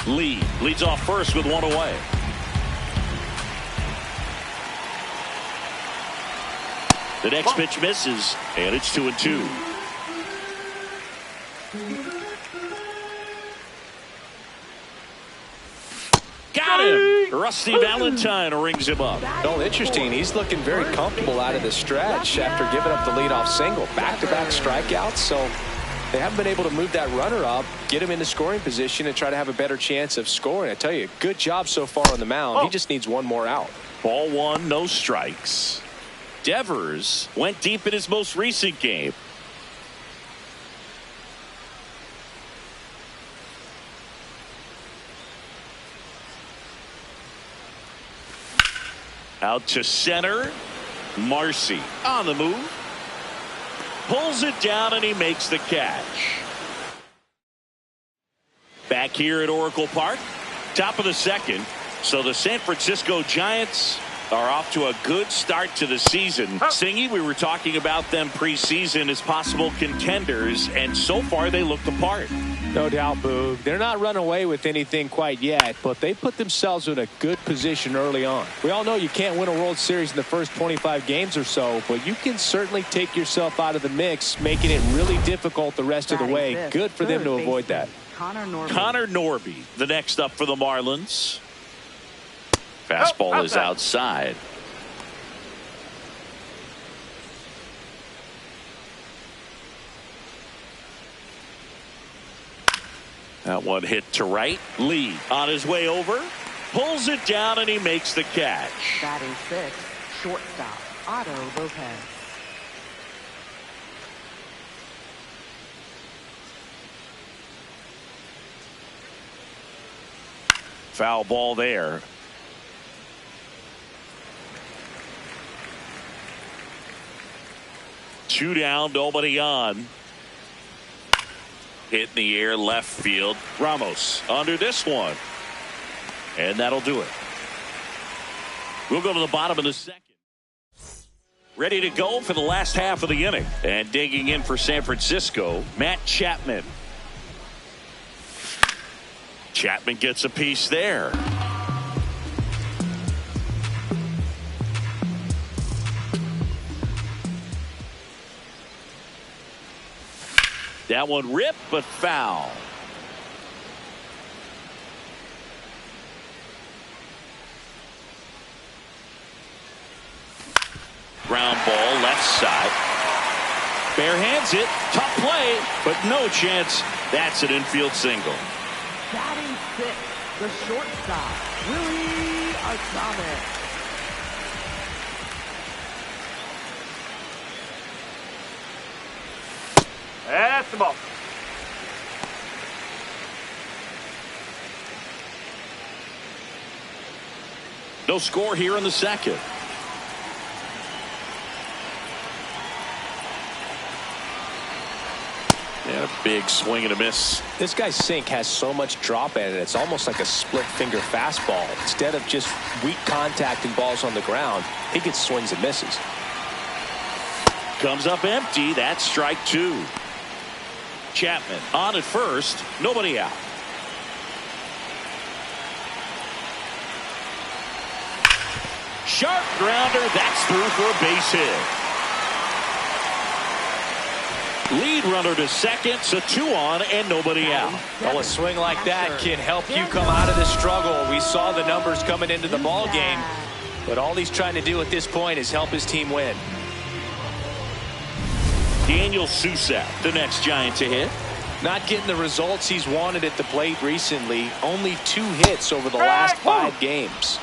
Lee leads off first with 1 away. The next pitch misses, and it's 2-2. Got him! Rusty Valentine rings him up. Oh, interesting. He's looking very comfortable out of the stretch after giving up the leadoff single. Back-to-back strikeouts, so they haven't been able to move that runner up, get him into scoring position, and try to have a better chance of scoring. I tell you, good job so far on the mound. He just needs 1 more out. Ball 1, no strikes. Devers went deep in his most recent game. Out to center. Marcy on the move. Pulls it down and he makes the catch. Back here at Oracle Park. Top of the second. So the San Francisco Giants are off to a good start to the season. Singy, we were talking about them preseason as possible contenders, and so far they look the part. No doubt, Boog. They're not running away with anything quite yet, but they put themselves in a good position early on. We all know you can't win a World Series in the first 25 games or so, but you can certainly take yourself out of the mix, making it really difficult the rest of the way. Good for them to avoid that. Connor Norby, the next up for the Marlins. Fastball is outside. That one hit to right. Lee on his way over. Pulls it down and he makes the catch. Batting 6, shortstop, Otto Lopez. Foul ball there. Two down, nobody on. Hit in the air, left field. Ramos under this one. And that'll do it. We'll go to the bottom of the second. Ready to go for the last half of the inning. And digging in for San Francisco, Matt Chapman. Chapman gets a piece there. That one ripped, but foul. Ground ball, left side. Bare hands it. Tough play, but no chance. That's an infield single. Batting 6, the shortstop, Willie Adames. That's the ball. No score here in the second. And a big swing and a miss. This guy's sink has so much drop in it. It's almost like a split finger fastball. Instead of just weak contact and balls on the ground, he gets swings and misses. Comes up empty. That's strike 2. Chapman on at first, nobody out. Sharp grounder, that's through for a base hit. Lead runner to second, so 2 on and nobody out. Well, a swing like that can help you come out of the struggle. We saw the numbers coming into the ball game, but all he's trying to do at this point is help his team win. Daniel Susak, the next Giant to hit. Not getting the results he's wanted at the plate recently. Only 2 hits over the last 5 games.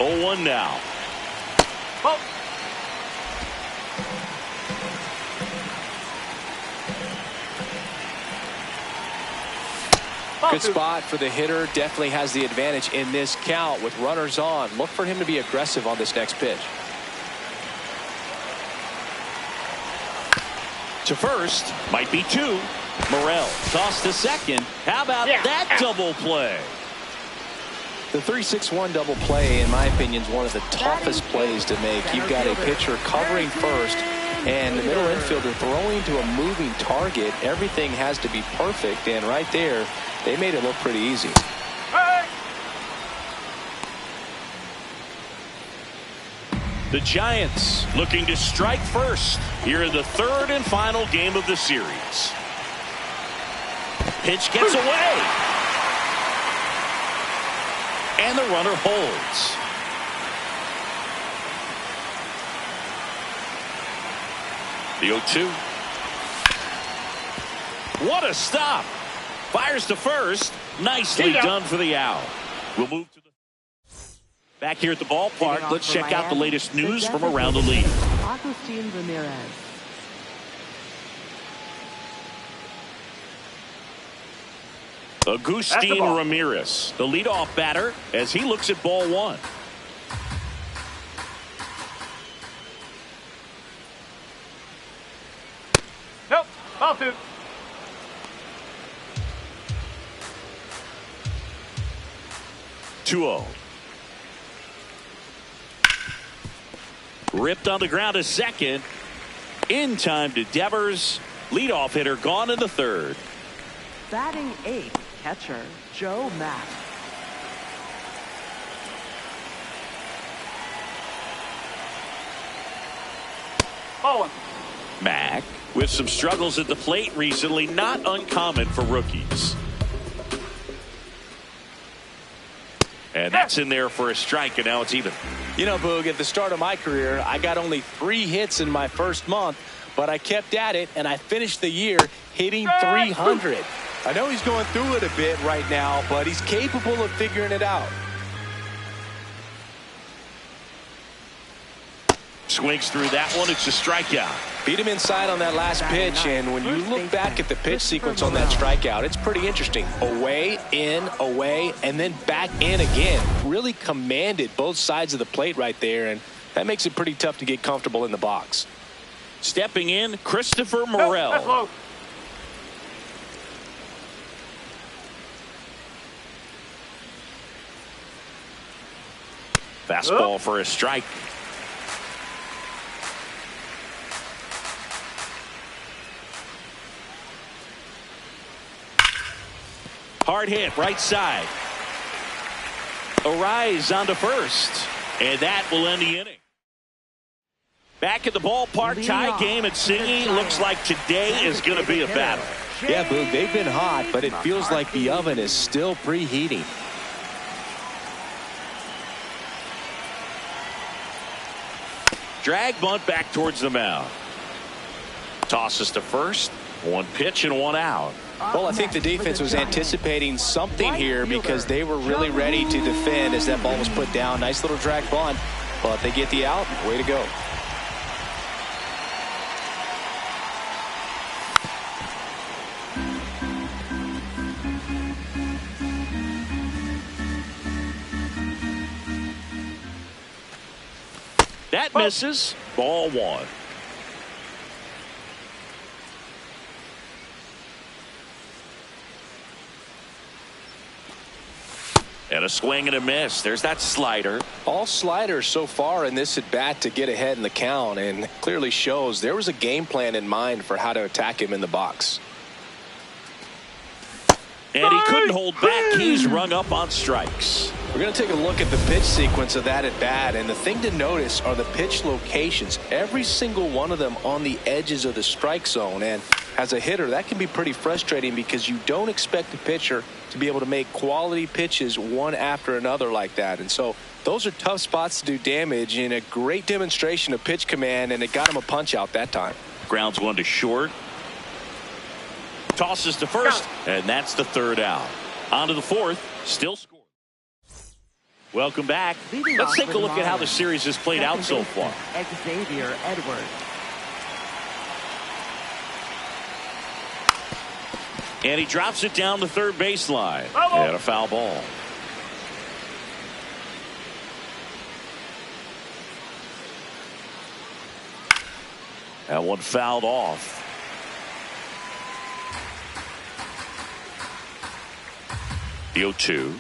Oh, 1 now. Oh. Good spot for the hitter. Definitely has the advantage in this count with runners on. Look for him to be aggressive on this next pitch. To first, might be 2. Morel tossed to second. How about that double play? The 3-6-1 double play, in my opinion, is one of the toughest plays to make. You've got a pitcher covering first and the middle infielder throwing to a moving target. Everything has to be perfect, and right there, they made it look pretty easy. The Giants looking to strike first here in the 3rd and final game of the series. Pitch gets away. And the runner holds. The 0-2. What a stop. Fires to first. Nicely done for the out. We'll move to the back here at the ballpark. Let's check out the latest news from around the league. Agustin Ramirez, the leadoff batter, as he looks at ball 1. Nope. Ball 2. Ripped on the ground to second. In time to Devers. Leadoff hitter gone in the 3rd. Batting 8th, catcher Joe Mack. Ball 1. Mack with some struggles at the plate recently, not uncommon for rookies. And that's in there for a strike, and now it's even. You know, Boog, at the start of my career, I got only 3 hits in my first month, but I kept at it, and I finished the year hitting 300. I know he's going through it a bit right now, but he's capable of figuring it out. Swings through that one. It's a strikeout. Beat him inside on that last pitch, and when you look back at the pitch sequence on that strikeout, it's pretty interesting. Away, in, away, and then back in again. Really commanded both sides of the plate right there, and that makes it pretty tough to get comfortable in the box. Stepping in, Christopher Morel. That's low. Fastball for a strike. Hard hit, right side. Arise onto first. And that will end the inning. Back at the ballpark, tie game at Singy. Looks like today is going to be a battle. Yeah, Boog, they've been hot, but it feels like the oven is still preheating. Drag bunt back towards the mound. Tosses to first. 1 pitch and 1 out. Well, I think the defense was anticipating something here because they were really ready to defend as that ball was put down. Nice little drag bunt, but they get the out. Way to go. That misses. Ball 1. And a swing and a miss. There's that slider. All sliders so far in this at bat to get ahead in the count, and clearly shows there was a game plan in mind for how to attack him in the box. And he couldn't hold back. He's rung up on strikes. We're going to take a look at the pitch sequence of that at bat, and the thing to notice are the pitch locations. Every single one of them on the edges of the strike zone, and as a hitter, that can be pretty frustrating because you don't expect a pitcher to be able to make quality pitches one after another like that. And so those are tough spots to do damage, and a great demonstration of pitch command, and it got him a punch out that time. Grounds one to short. Tosses to first, and that's the third out. On to the fourth, still scoring. Welcome back. Let's take a look at how the series has played out so far. Xavier Edwards. And he drops it down the third baseline. And a foul ball. That one fouled off. The 0-2.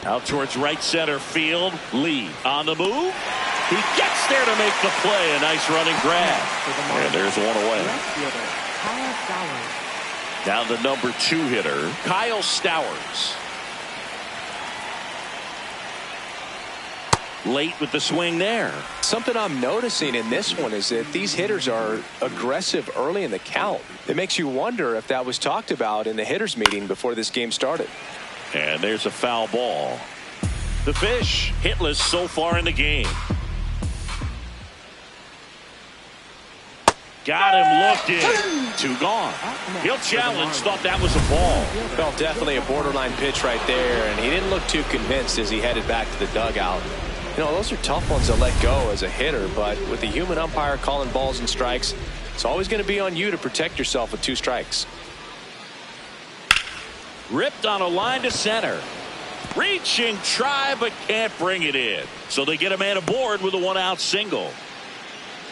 Out towards right center field. Lee on the move. He gets there to make the play. A nice running grab. And there's one away. Down the number 2 hitter, Kyle Stowers. Late with the swing there. Something I'm noticing in this one is that these hitters are aggressive early in the count. It makes you wonder if that was talked about in the hitters meeting before this game started. And there's a foul ball. The Fish hitless so far in the game. Got him looking. 2 gone. He'll challenge. Thought that was a ball. Well, definitely a borderline pitch right there, and he didn't look too convinced as he headed back to the dugout. You know, those are tough ones to let go as a hitter, but with the human umpire calling balls and strikes, it's always going to be on you to protect yourself with 2 strikes. Ripped on a line to center. Reaching, try, but can't bring it in. So they get a man aboard with a 1-out single.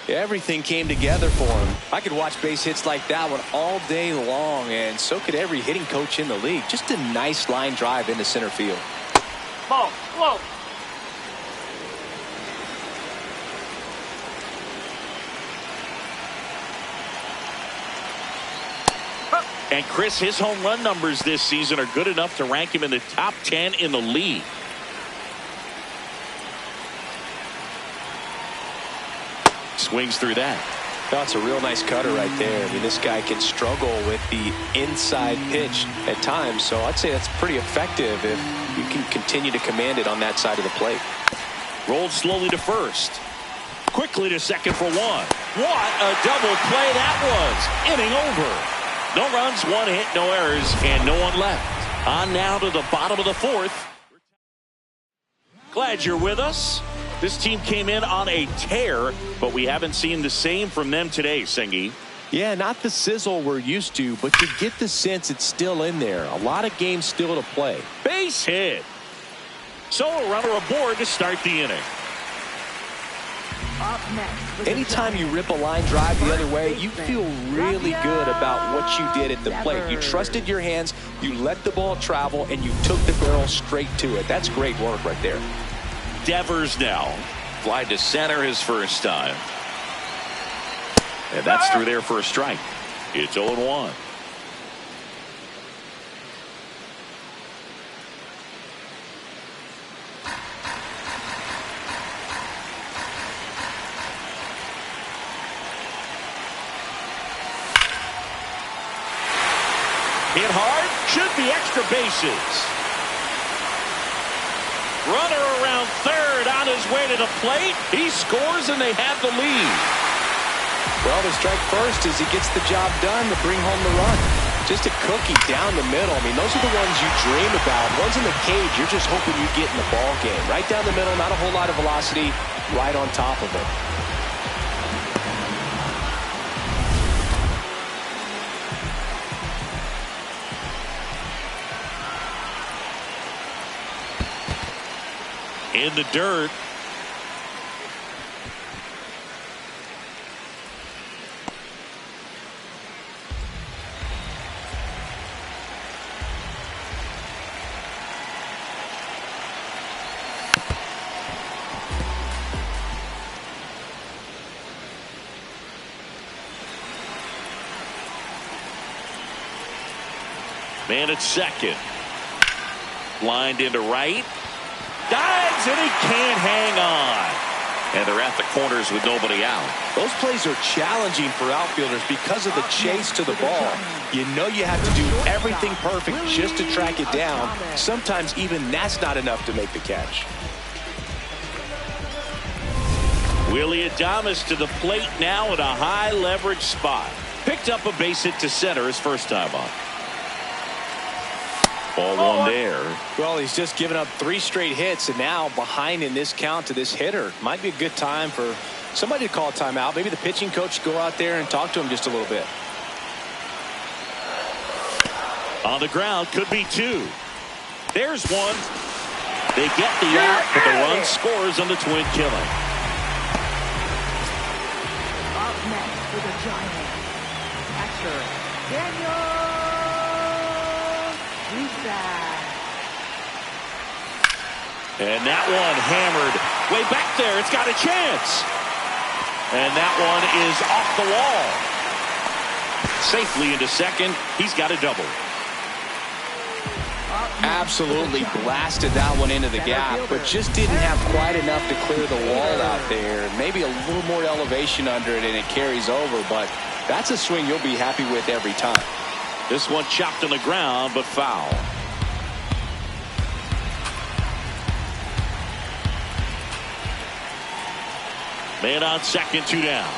Everything came together for him. I could watch base hits like that one all day long, and so could every hitting coach in the league. Just a nice line drive into center field. Ball, low. And Chris, his home run numbers this season are good enough to rank him in the top 10 in the league. Swings through that. That's a real nice cutter right there. I mean, this guy can struggle with the inside pitch at times, so I'd say that's pretty effective if you can continue to command it on that side of the plate. Rolled slowly to first. Quickly to second for 1. What a double play that was. Inning over. No runs, 1 hit, no errors, and no one left. On now to the bottom of the 4th. Glad you're with us. This team came in on a tear, but we haven't seen the same from them today, Sengi. Yeah, not the sizzle we're used to, but you get the sense it's still in there. A lot of games still to play. Base hit. So a runner aboard to start the inning. Up next, anytime you rip a line drive the other way, you feel really good about what you did at the plate. You trusted your hands, you let the ball travel, and you took the barrel straight to it. That's great work right there. Devers now. Fly to center his first time. And that's through there for a strike. It's 0-1. Hit hard, should be extra bases. Runner around third on his way to the plate. He scores and they have the lead. Well, the strike first as he gets the job done to bring home the run. Just a cookie down the middle. I mean, those are the ones you dream about. Ones in the cage, you're just hoping you get in the ball game. Right down the middle, not a whole lot of velocity, right on top of it. In the dirt. Man at second. Lined into right. Dives and he can't hang on. And they're at the corners with nobody out. Those plays are challenging for outfielders because of the chase to the ball. You know you have to do everything perfect just to track it down. Sometimes even that's not enough to make the catch. Willie Adames to the plate now at a high leverage spot. Picked up a base hit to center his first time on. Ball one there. Well, he's just given up 3 straight hits, and now behind in this count to this hitter. Might be a good time for somebody to call a timeout. Maybe the pitching coach go out there and talk to him just a little bit. On the ground, could be 2. There's one. They get the out, but the run scores on the twin killing. Up next for the Giants, catcher Daniel. And that one hammered way back there. It's got a chance. And that one is off the wall. Safely into second. He's got a double. Absolutely blasted that one into the gap, but just didn't have quite enough to clear the wall out there. Maybe a little more elevation under it and it carries over, but that's a swing you'll be happy with every time. This one chopped on the ground, but foul. Man on second, 2 down.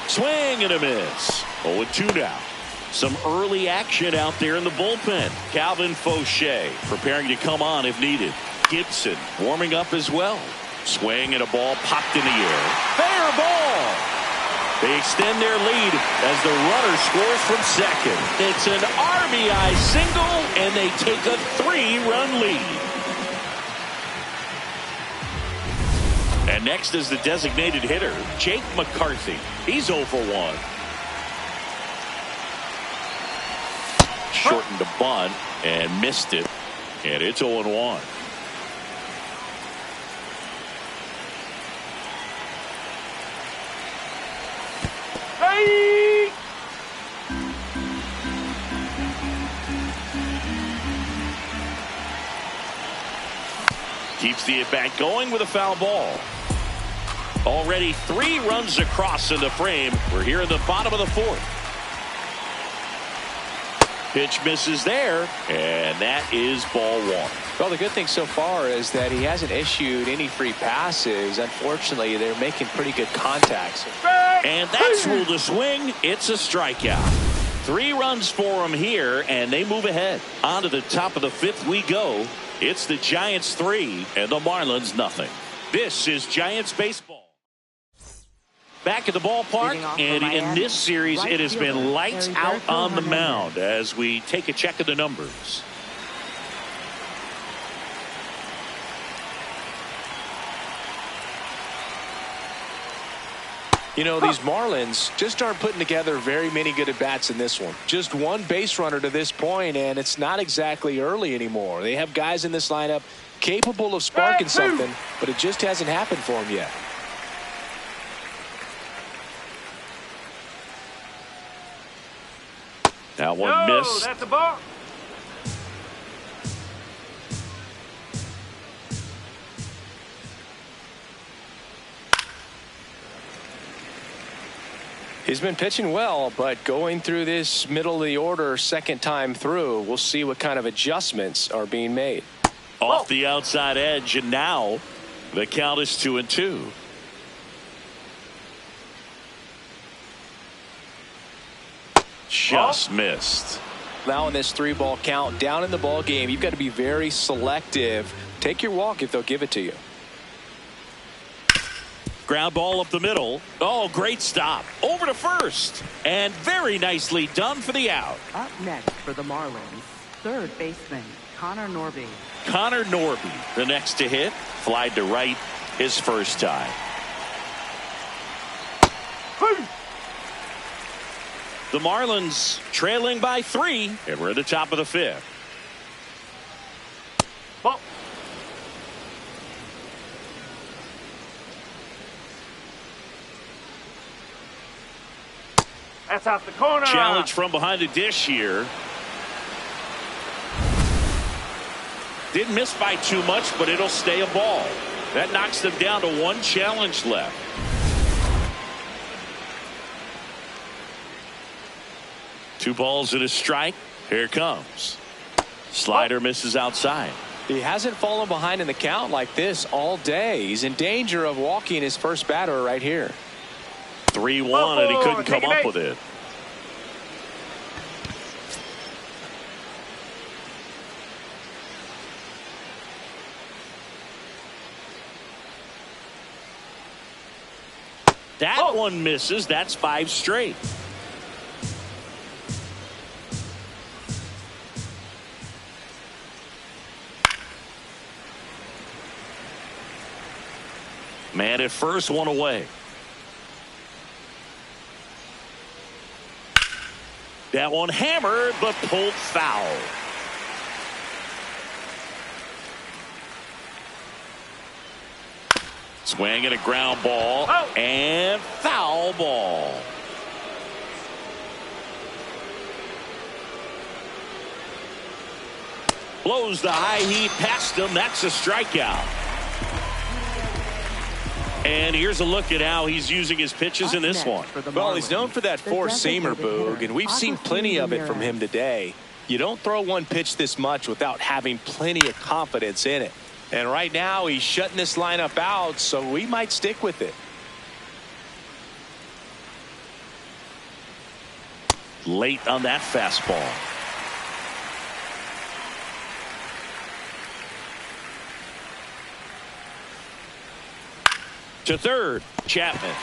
Swing and a miss. 0-2 now. Some early action out there in the bullpen. Calvin Fauché preparing to come on if needed. Gibson warming up as well. Swing and a ball popped in the air. Fair ball. They extend their lead as the runner scores from second. It's an RBI single, and they take a 3-run lead. And next is the designated hitter, Jake McCarthy. He's 0 for 1. Shortened a bunt and missed it. And it's 0-1. Hey! Keeps the at-bat going with a foul ball. Already 3 runs across in the frame. We're here in the bottom of the 4th. Pitch misses there, and that is ball 1. Well, the good thing so far is that he hasn't issued any free passes. Unfortunately, they're making pretty good contacts. And that's ruled a swing. It's a strikeout. 3 runs for him here, and they move ahead. On to the top of the 5th we go. It's the Giants 3 and the Marlins nothing. This is Giants baseball. Back at the ballpark, and in this series, it has been lights out on the mound as we take a check of the numbers. You know, these Marlins just aren't putting together very many good at-bats in this one. Just 1 base runner to this point, and it's not exactly early anymore. They have guys in this lineup capable of sparking something, but it just hasn't happened for them yet. That one missed. That's a ball. He's been pitching well, but going through this middle of the order second time through, we'll see what kind of adjustments are being made. Off the outside edge, and now the count is 2-2. Just missed. Now in this 3-ball count, down in the ball game, you've got to be very selective. Take your walk if they'll give it to you. Ground ball up the middle. Oh, great stop. Over to first. And very nicely done for the out. Up next for the Marlins, 3rd baseman Connor Norby. Connor Norby, the next to hit. Flied to right his first time. The Marlins trailing by 3, and we're at the top of the 5th. Ball. That's off the corner. Challenge from behind the dish here. Didn't miss by too much, but it'll stay a ball. That knocks them down to one challenge left. Two balls and a strike. Here it comes. Slider misses outside. He hasn't fallen behind in the count like this all day. He's in danger of walking his first batter right here. 3-1, and he couldn't come up with it. That one misses. That's 5 straight. Man at first, one away. That one hammered, but pulled foul. Swing and a ground ball. And foul ball. Blows the high heat past him. That's a strikeout. And here's a look at how he's using his pitches in this one. Well, he's known for that four-seamer, Boog, and we've seen plenty of it from him today. You don't throw one pitch this much without having plenty of confidence in it. And right now, he's shutting this lineup out, so we might stick with it. Late on that fastball. To third, Chapman.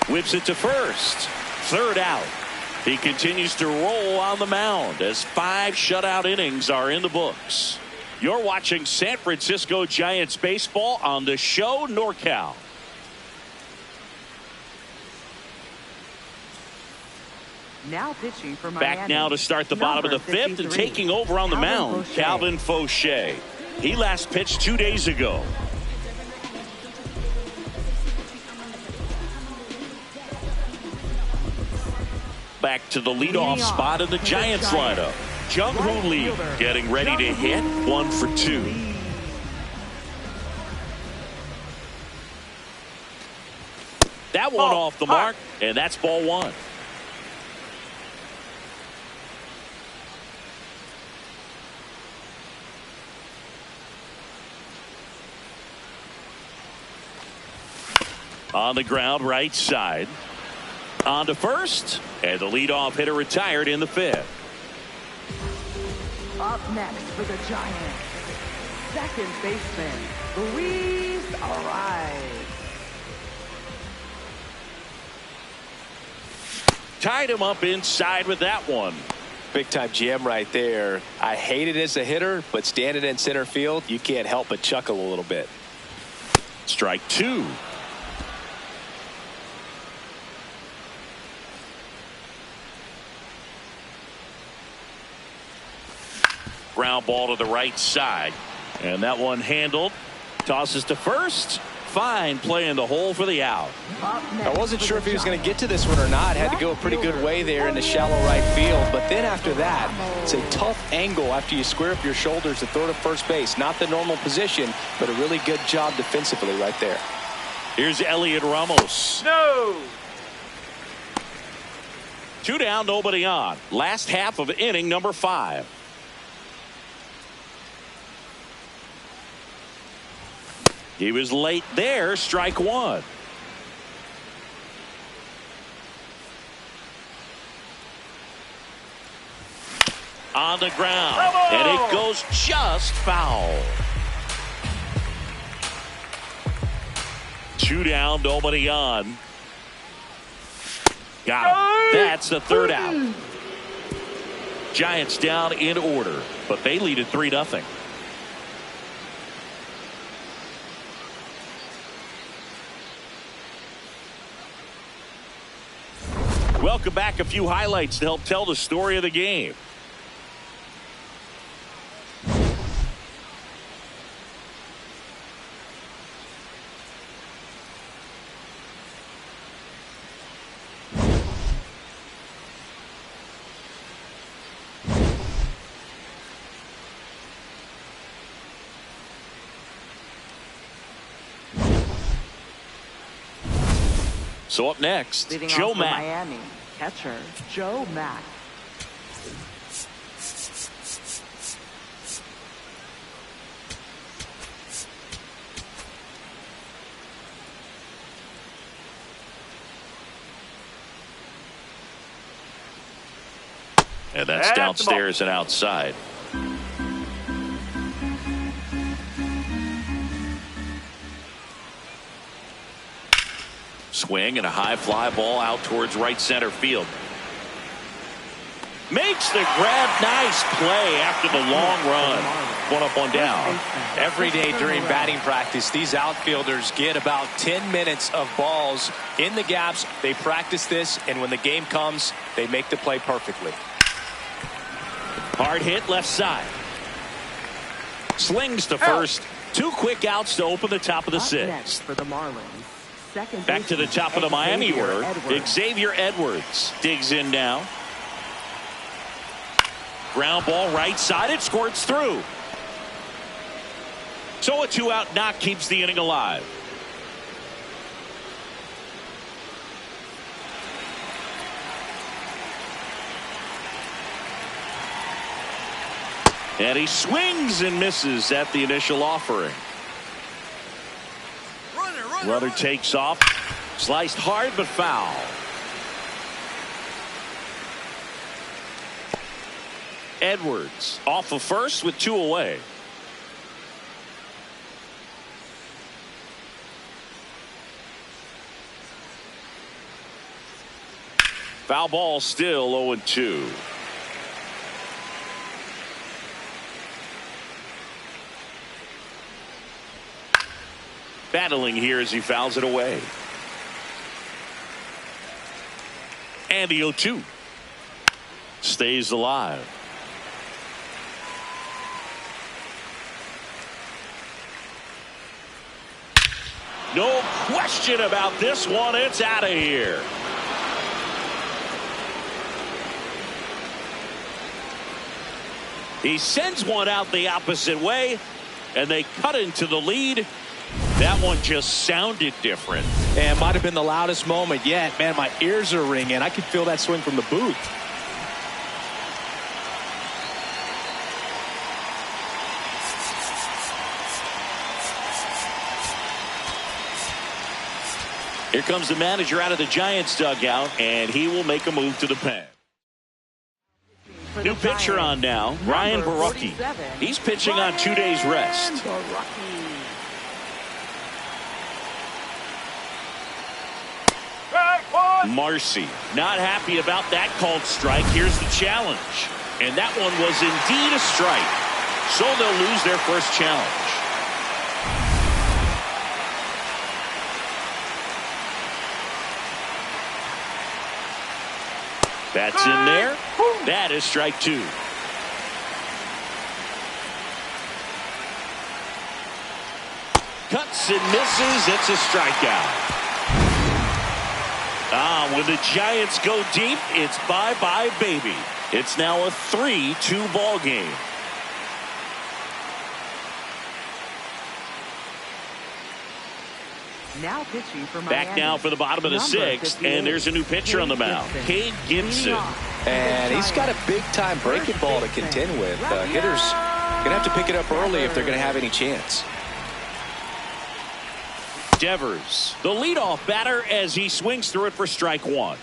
Whips it to first. Third out. He continues to roll on the mound as 5 shutout innings are in the books. You're watching San Francisco Giants baseball on the show NorCal. Now pitching for Miami. Back now to start the bottom of the 5th and taking over on the mound, Calvin Fauché. He last pitched 2 days ago. Back to the leadoff spot in the Giants lineup. Jung-Hoo Lee getting ready to hit. 1 for 2. That one off the mark, and that's ball 1. On the ground, right side. On to first, and the leadoff hitter retired in the 5th. Up next for the Giants, second baseman, Luis Arraez. Tied him up inside with that one. Big time GM right there. I hate it as a hitter, but standing in center field, you can't help but chuckle a little bit. Strike 2. Ground ball to the right side, and that one handled. Tosses to first. Fine play in the hole for the out. I wasn't sure if he was going to get to this one or not. Had to go a pretty good way there in the shallow right field, but then after that, it's a tough angle after you square up your shoulders to throw to first base. Not the normal position, but a really good job defensively right there. Here's Elliot Ramos. No. 2 down, nobody on. Last half of inning number 5. He was late there. Strike 1. On the ground. And it goes just foul. 2 down, nobody on. Got him. That's the 3rd out. Giants down in order, but they lead at 3-0. Welcome back. A few highlights to help tell the story of the game. So up next, Leading Joe off for Mack. Miami, catcher Joe Mack. And that's downstairs and outside. Swing and a high fly ball out towards right center field. Makes the grab. Nice play after the long run. One up, one down. Every day during batting practice, these outfielders get about 10 minutes of balls in the gaps. They practice this, and when the game comes, they make the play perfectly. Hard hit left side. Slings to first. 2 quick outs to open the top of the 6th. Next for the Marlins. Back to the top of the Miami order. Xavier Edwards digs in now. Ground ball right side. It squirts through. So a 2-out knock keeps the inning alive. And he swings and misses at the initial offering. Runner takes off. Sliced hard but foul. Edwards off of first with 2 away. Foul ball, still 0-2. Battling here as he fouls it away. And the 0-2 stays alive. No question about this one. It's out of here. He sends one out the opposite way, and they cut into the lead. That one just sounded different. And might have been the loudest moment yet. Man, my ears are ringing. I could feel that swing from the booth. Here comes the manager out of the Giants dugout, and he will make a move to the pen. New pitcher on now, Ryan Barucki. He's pitching on 2 days rest. Marcy not happy about that called strike. Here's the challenge, and that one was indeed a strike. So they'll lose their first challenge. That's in there. That is strike 2. Cuts and misses. It's a strikeout. When the Giants go deep, it's bye-bye, baby. It's now a 3-2 ball game. Now pitching for Miami. Back now for the bottom of the 6th, and there's a new pitcher on the mound, Cade Gibson. And he's got a big-time breaking ball to contend with. Hitters going to have to pick it up early if they're going to have any chance. Devers, the leadoff batter, as he swings through it for strike 1.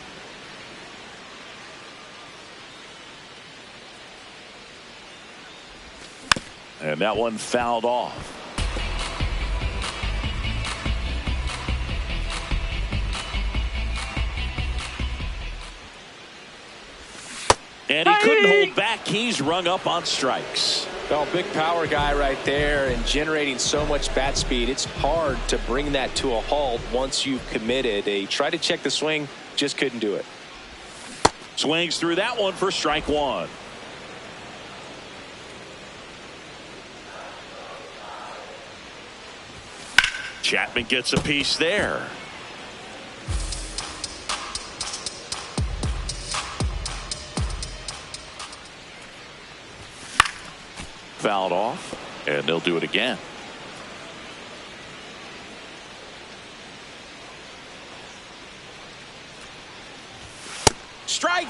And that one fouled off. And he couldn't hold back. He's rung up on strikes. Well, big power guy right there and generating so much bat speed. It's hard to bring that to a halt once you've committed. They tried to check the swing, just couldn't do it. Swings through that one for strike 1. Chapman gets a piece there. Fouled off, and they'll do it again.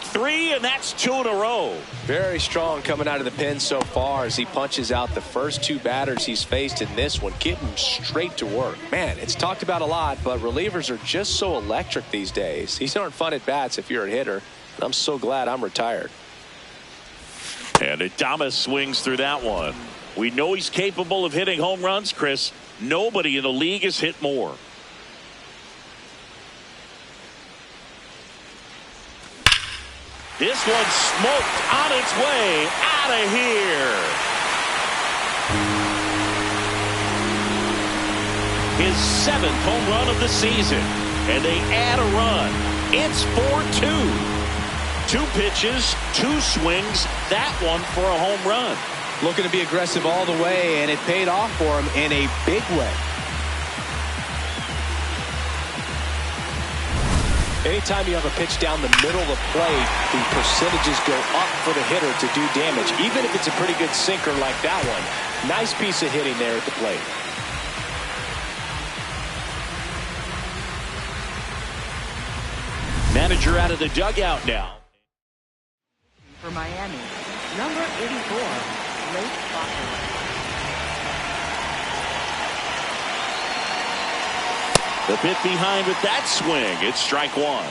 3, and that's 2 in a row. Very strong coming out of the pen so far as he punches out the first 2 batters he's faced in this one, getting straight to work. Man, it's talked about a lot, but relievers are just so electric these days. These aren't fun at bats if you're a hitter. I'm so glad I'm retired. And Adames swings through that one. We know he's capable of hitting home runs, Chris. Nobody in the league has hit more. This one smoked on its way out of here. His 7th home run of the season. And they add a run. It's 4-2. 2 pitches, 2 swings. That one for a home run. Looking to be aggressive all the way, and it paid off for him in a big way. Anytime you have a pitch down the middle of the plate, the percentages go up for the hitter to do damage, even if it's a pretty good sinker like that one. Nice piece of hitting there at the plate. Manager out of the dugout now. For Miami, number 84, Lake Foster. The bit behind with that swing. It's strike 1.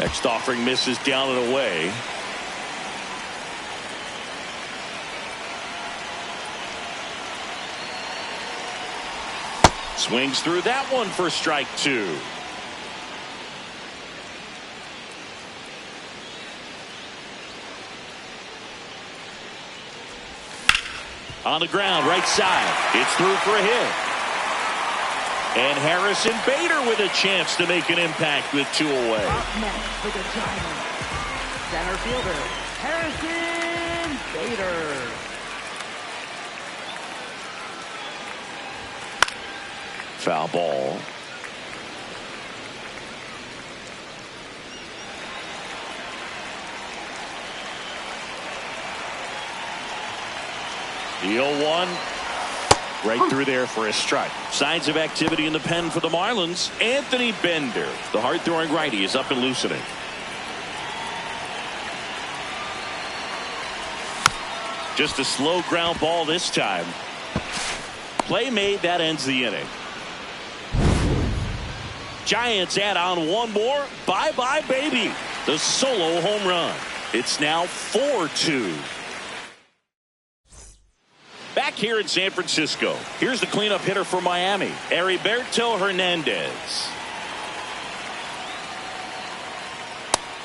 Next offering misses down and away. Swings through that one for strike 2. On the ground, right side. It's through for a hit. And Harrison Bader with a chance to make an impact with 2 away. Up next for the Giants, center fielder, Harrison Bader. Foul ball. The 0-1 right through there for a strike. Signs of activity in the pen for the Marlins. Anthony Bender, the hard-throwing righty, is up and loosening. Just a slow ground ball this time. Play made, that ends the inning. Giants add on 1 more. Bye-bye, baby. The solo home run. It's now 4-2. Back here in San Francisco, here's the cleanup hitter for Miami, Heriberto Hernandez.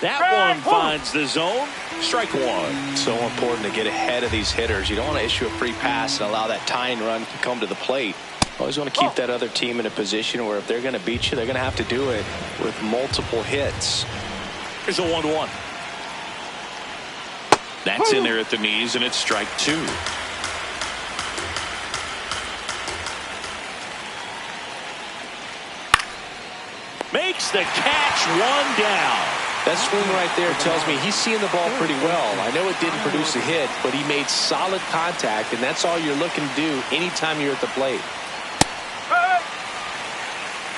That one finds the zone. Strike 1. So important to get ahead of these hitters. You don't want to issue a free pass and allow that tying run to come to the plate. Always want to keep that other team in a position where if they're going to beat you, they're going to have to do it with multiple hits. Here's a 1-1. That's in there at the knees, and it's strike 2. Makes the catch, 1 down. That swing right there tells me he's seeing the ball pretty well. I know it didn't produce a hit, but he made solid contact, and that's all you're looking to do anytime you're at the plate.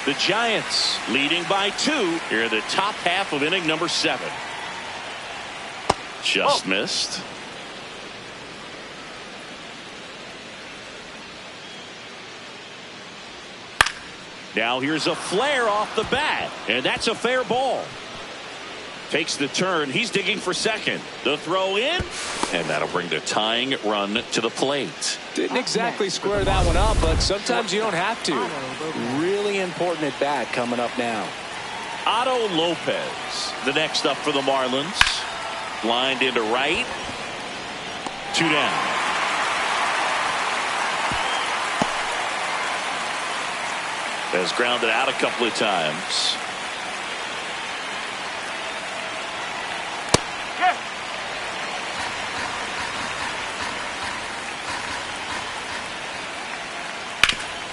The Giants leading by 2 here in the top half of inning number 7. Just missed. Now here's a flare off the bat, and that's a fair ball. Takes the turn. He's digging for second. The throw in, and that'll bring the tying run to the plate. Didn't exactly square that one up, but sometimes you don't have to. Really important at bat coming up now. Otto Lopez, the next up for the Marlins. Lined into right. 2 down. Has grounded out a couple of times.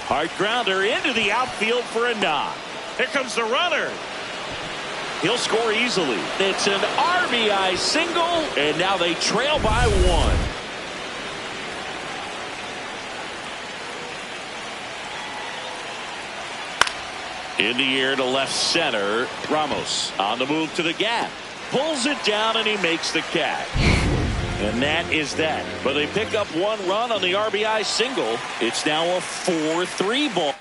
Hard grounder into the outfield for a knock. Here comes the runner. He'll score easily. It's an RBI single, and now they trail by 1. In the air to left center. Ramos on the move to the gap. Pulls it down and he makes the catch. And that is that. But they pick up one run on the RBI single. It's now a 4-3 ball.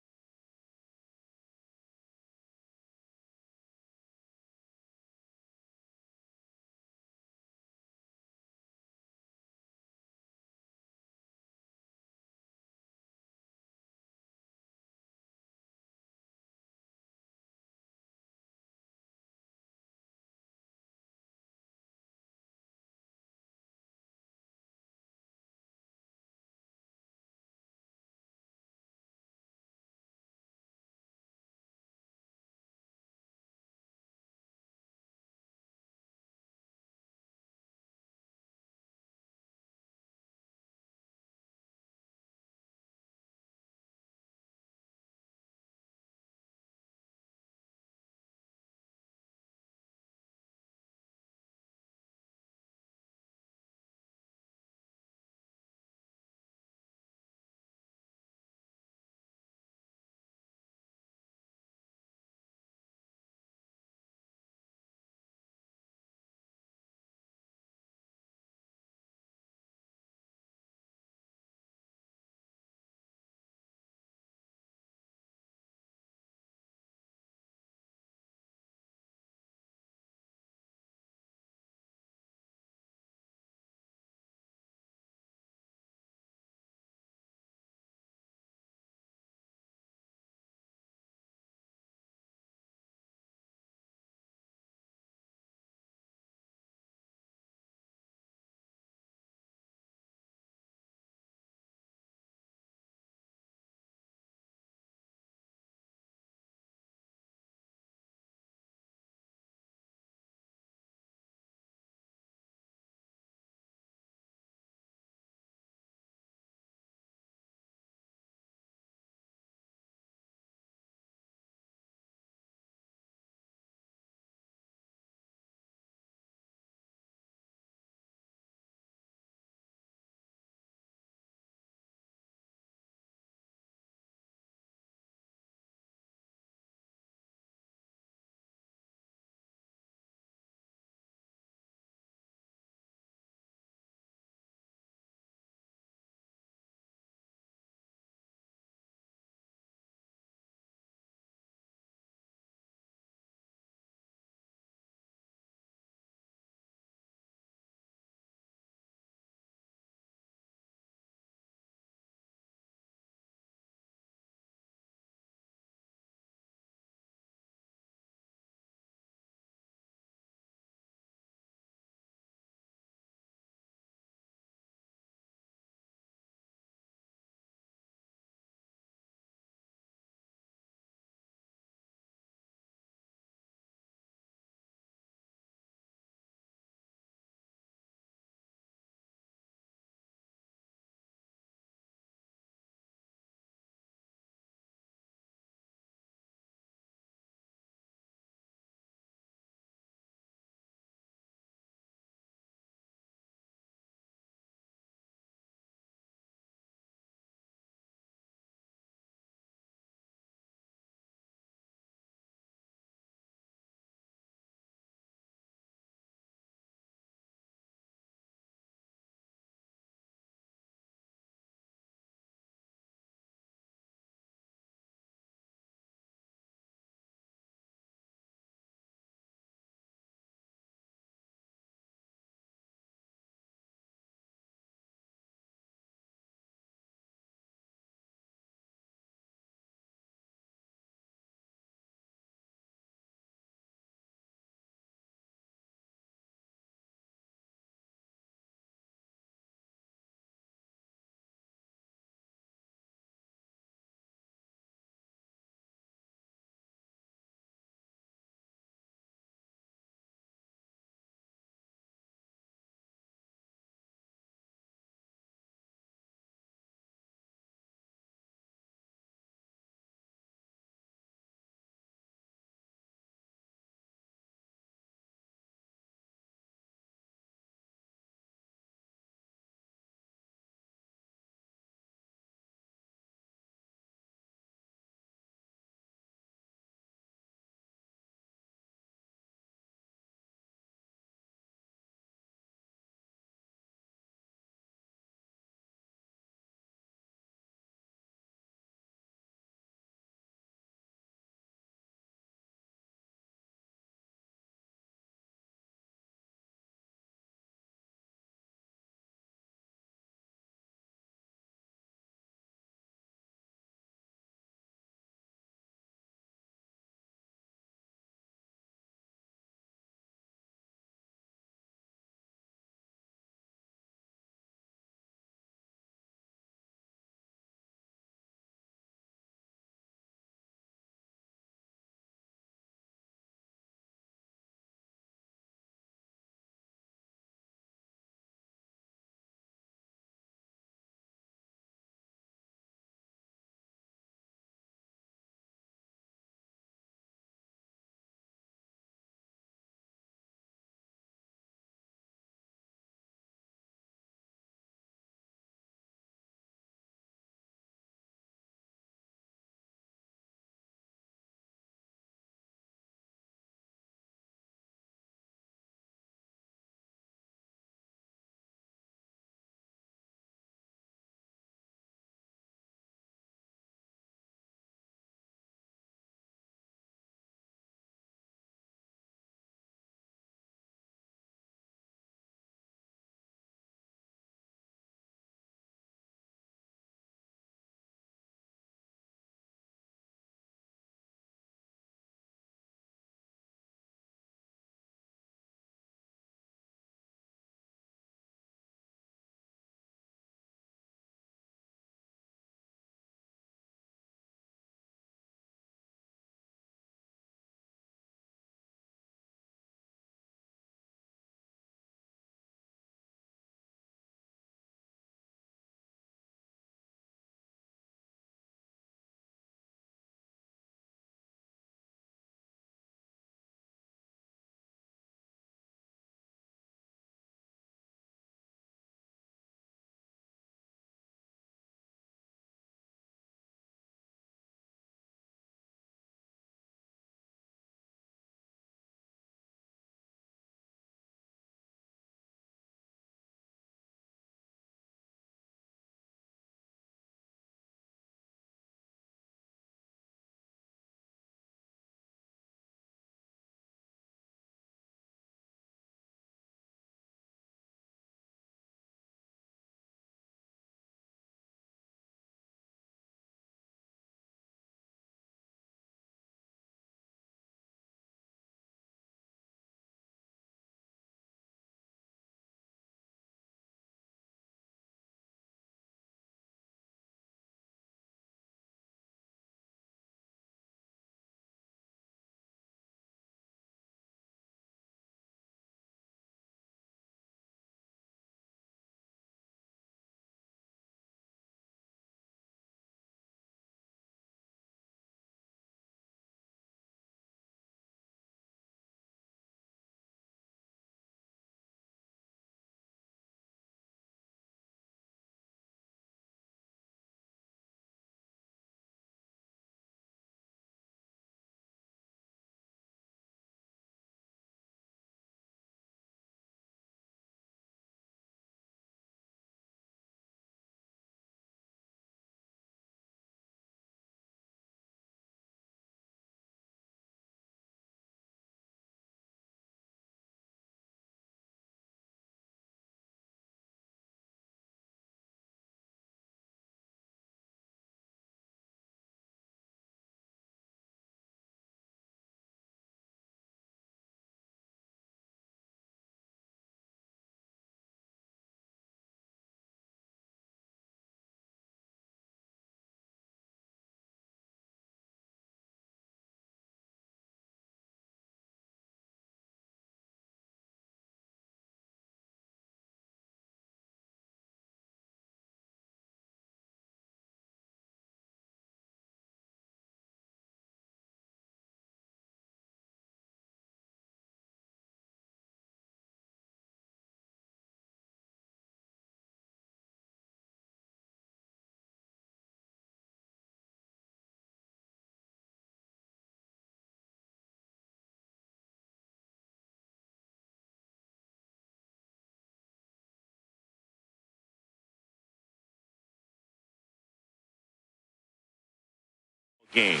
game.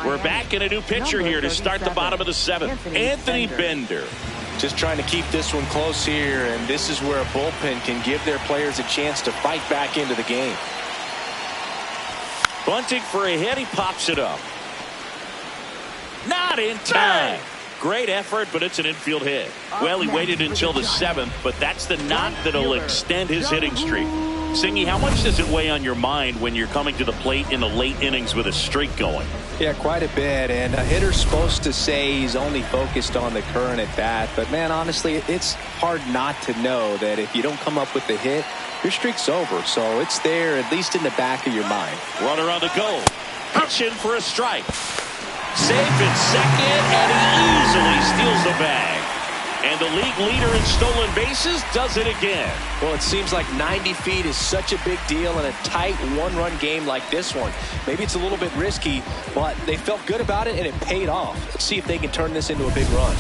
We're back in a new pitcher here to start the bottom of the seventh. Anthony Bender. Just trying to keep this one close here, and this is where a bullpen can give their players a chance to fight back into the game. Bunting for a hit. He pops it up. Not in time. Great effort, but it's an infield hit. Well, he waited until the seventh, but that's the knock that'll extend his hitting streak. Singy, how much does it weigh on your mind when you're coming to the plate in the late innings with a streak going? Yeah, quite a bit, and a hitter's supposed to say he's only focused on the current at bat, but man, honestly, it's hard not to know that if you don't come up with the hit, your streak's over, so it's there at least in the back of your mind. Runner on the go. Pitching for a strike. Safe at second, and he easily steals the bag. And the league leader in stolen bases does it again. Well, it seems like 90 feet is such a big deal in a tight one-run game like this one. Maybe it's a little bit risky, but they felt good about it, and it paid off. Let's see if they can turn this into a big run.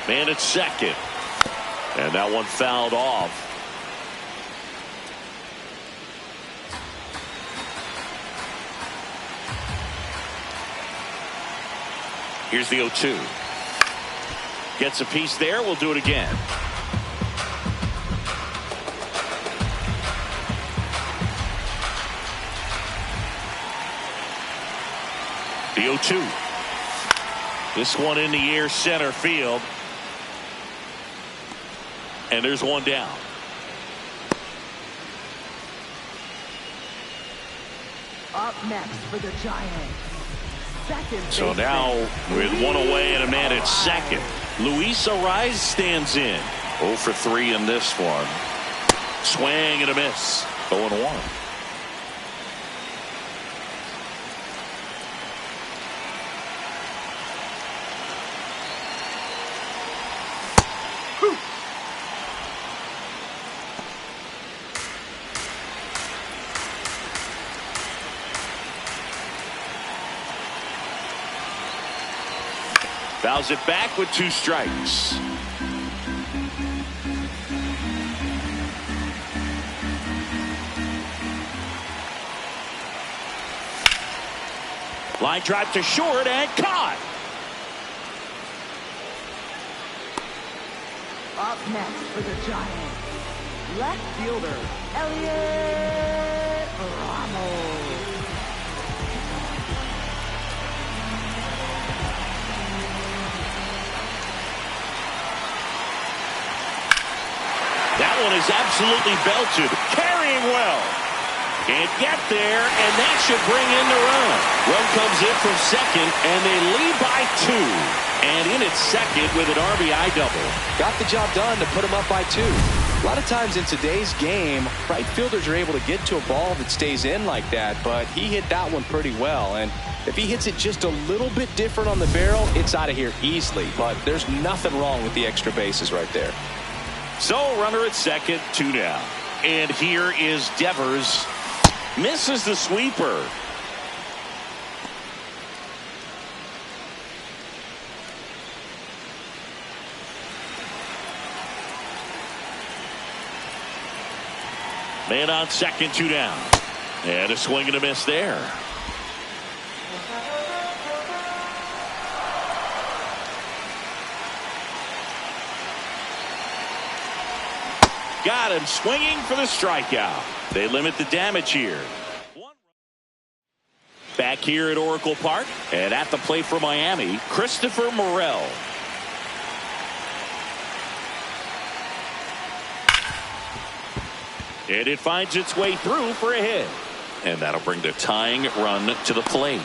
Man at second. And that one fouled off. Here's the 0-2. Gets a piece there. We'll do it again. The 0-2. This one in the air, center field. And there's one down. Up next for the Giants. So now with one away and a man at second, Luis Ariz stands in. 0 for 3 in this one. Swing and a miss. 0-1. Fouls it back with 2 strikes. Line drive to short and caught. Up next for the Giants, left fielder Elliot Ramos. That one is absolutely belted. Carrying well. Can't get there, and that should bring in the run. Run comes in from second, and they lead by 2. And in at second with an RBI double. Got the job done to put them up by 2. A lot of times in today's game, right fielders are able to get to a ball that stays in like that, but he hit that one pretty well. And if he hits it just a little bit different on the barrel, it's out of here easily. But there's nothing wrong with the extra bases right there. So runner at second, 2 down. And here is Devers. Misses the sweeper. Man on second, 2 down. And a swing and a miss there. Got him swinging for the strikeout. They limit the damage here. Back here at Oracle Park, and at the plate for Miami, Christopher Morel. And it finds its way through for a hit. And that'll bring the tying run to the plate.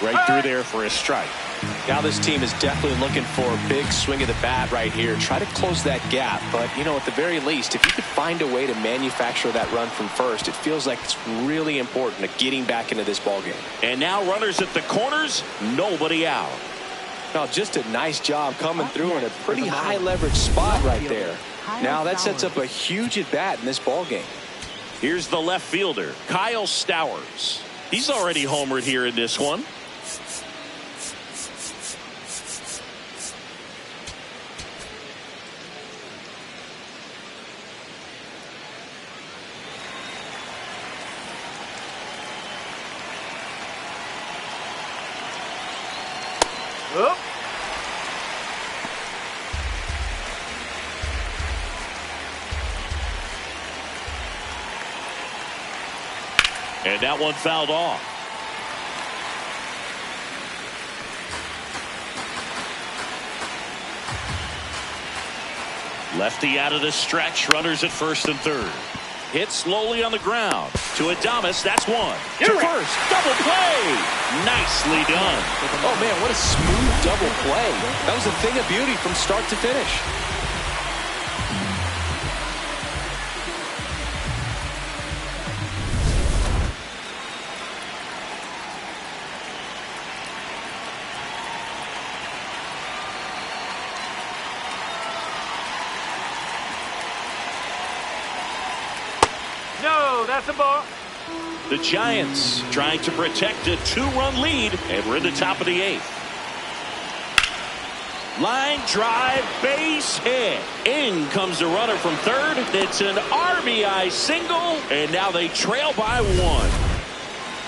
Right through there for a strike. Now this team is definitely looking for a big swing of the bat right here. Try to close that gap. But, you know, at the very least, if you could find a way to manufacture that run from first, it feels like it's really important to getting back into this ballgame. And now runners at the corners, nobody out. Now, just a nice job coming through in a pretty high leverage spot right there. Now that sets up a huge at bat in this ballgame. Here's the left fielder, Kyle Stowers. He's already homered here in this one. Up. And that one fouled off. Lefty out of the stretch. Runners at first and third. Hit slowly on the ground. To Adames. That's one. To first. Double play. Nicely done. Oh, man, what a smooth double play. That was a thing of beauty from start to finish. No, that's a ball. The Giants trying to protect a 2-run lead, and we're in the top of the 8th. Line drive, base hit. In comes the runner from third. It's an RBI single, and now they trail by 1.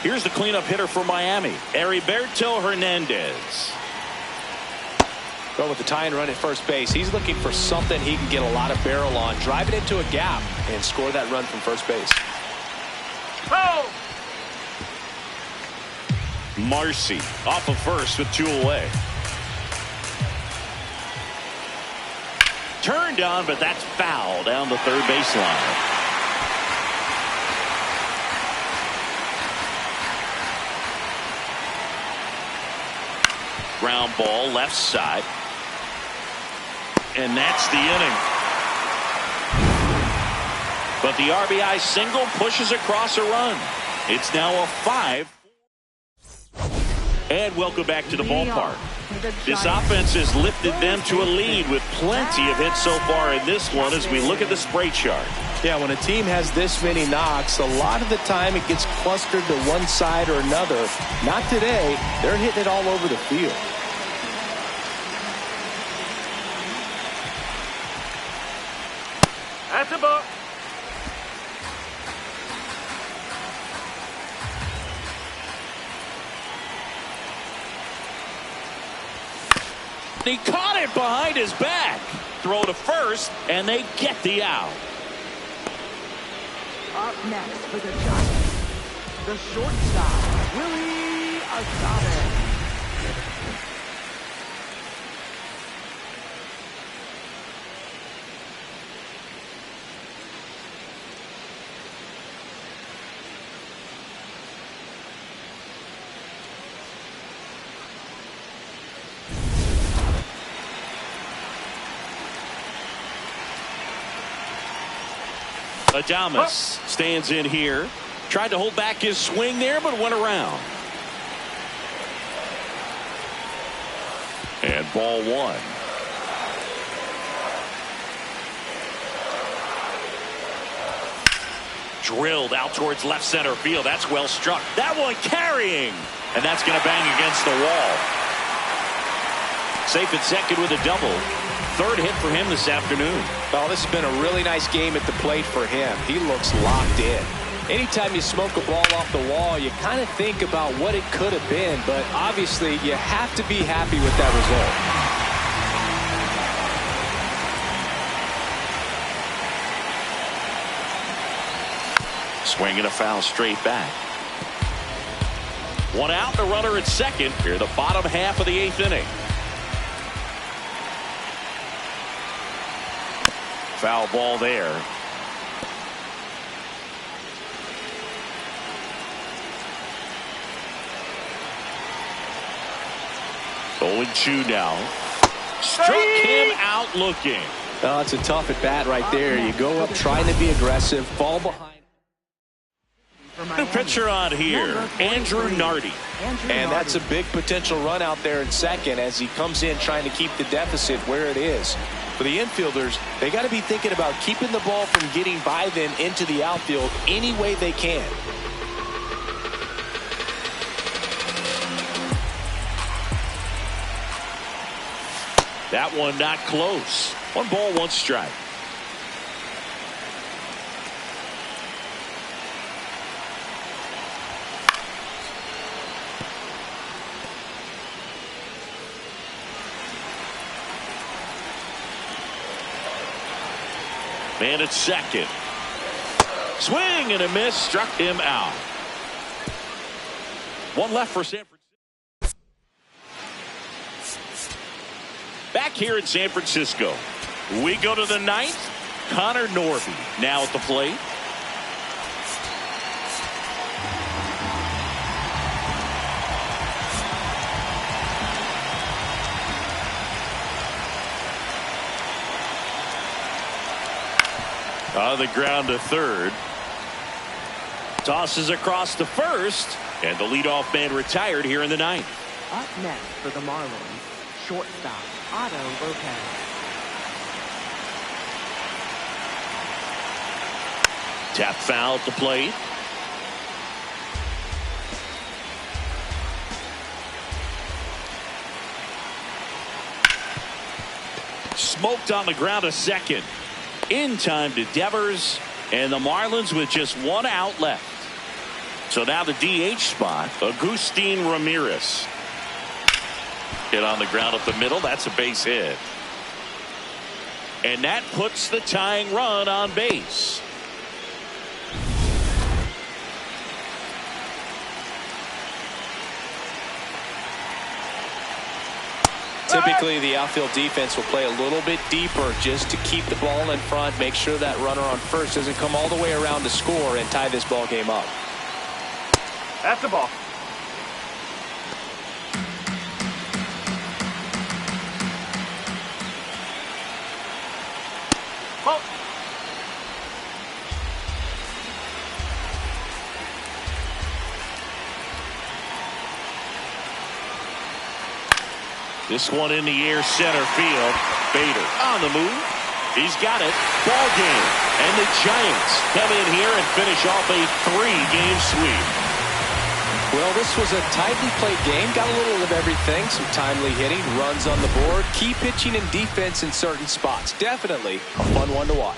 Here's the cleanup hitter for Miami, Heriberto Hernandez. Go with the tying run at first base. He's looking for something he can get a lot of barrel on, drive it into a gap, and score that run from first base. Oh! Marcy off of first with 2 away. Turned on, but that's foul down the third baseline. Ground ball left side. And that's the inning. But the RBI single pushes across a run. It's now a 5. And welcome back to the ballpark. This offense has lifted them to a lead with plenty of hits so far in this one as we look at the spray chart. Yeah, when a team has this many knocks, a lot of the time it gets clustered to one side or another. Not today. They're hitting it all over the field. That's a ball. He caught it behind his back. Throw to first, and they get the out. Up next for the Giants, the shortstop, Willie Adames. Adames stands in here. Tried to hold back his swing there, but went around. And ball 1. Drilled out towards left center field. That's well struck. That one carrying. And that's going to bang against the wall. Safe at second with a double. Third hit for him this afternoon. Well, this has been a really nice game at the plate for him. He looks locked in. Anytime you smoke a ball off the wall, you kind of think about what it could have been, but obviously you have to be happy with that result. Swinging a foul straight back. 1 out, the runner at second. Here, the bottom half of the 8th inning. Foul ball there. 0-2 now. Struck him out looking. Oh, it's a tough at bat right there. You go up trying to be aggressive, fall behind. New pitcher on here, Andrew Nardi. And that's a big potential run out there in second as he comes in trying to keep the deficit where it is. For the infielders, they got to be thinking about keeping the ball from getting by them into the outfield any way they can. That one not close. 1 ball, 1 strike. Man at second. Swing and a miss. Struck him out. 1 left for San Francisco. Back here in San Francisco. We go to the 9th. Connor Norby now at the plate. On the ground to third. Tosses across to first. And the leadoff man retired here in the 9th. Up next for the Marlins, shortstop Otto Lopez. Tap foul at the plate. Smoked on the ground to second. In time to Devers, and the Marlins with just 1 out left. So now the DH spot, Agustin Ramirez. Hit on the ground up the middle. That's a base hit. And that puts the tying run on base. Typically, the outfield defense will play a little bit deeper just to keep the ball in front, make sure that runner on first doesn't come all the way around to score and tie this ball game up. That's the ball. Ball. This one in the air, center field. Bader on the move. He's got it. Ball game. And the Giants come in here and finish off a 3-game sweep. Well, this was a tightly played game. Got a little of everything. Some timely hitting, runs on the board, key pitching and defense in certain spots. Definitely a fun one to watch.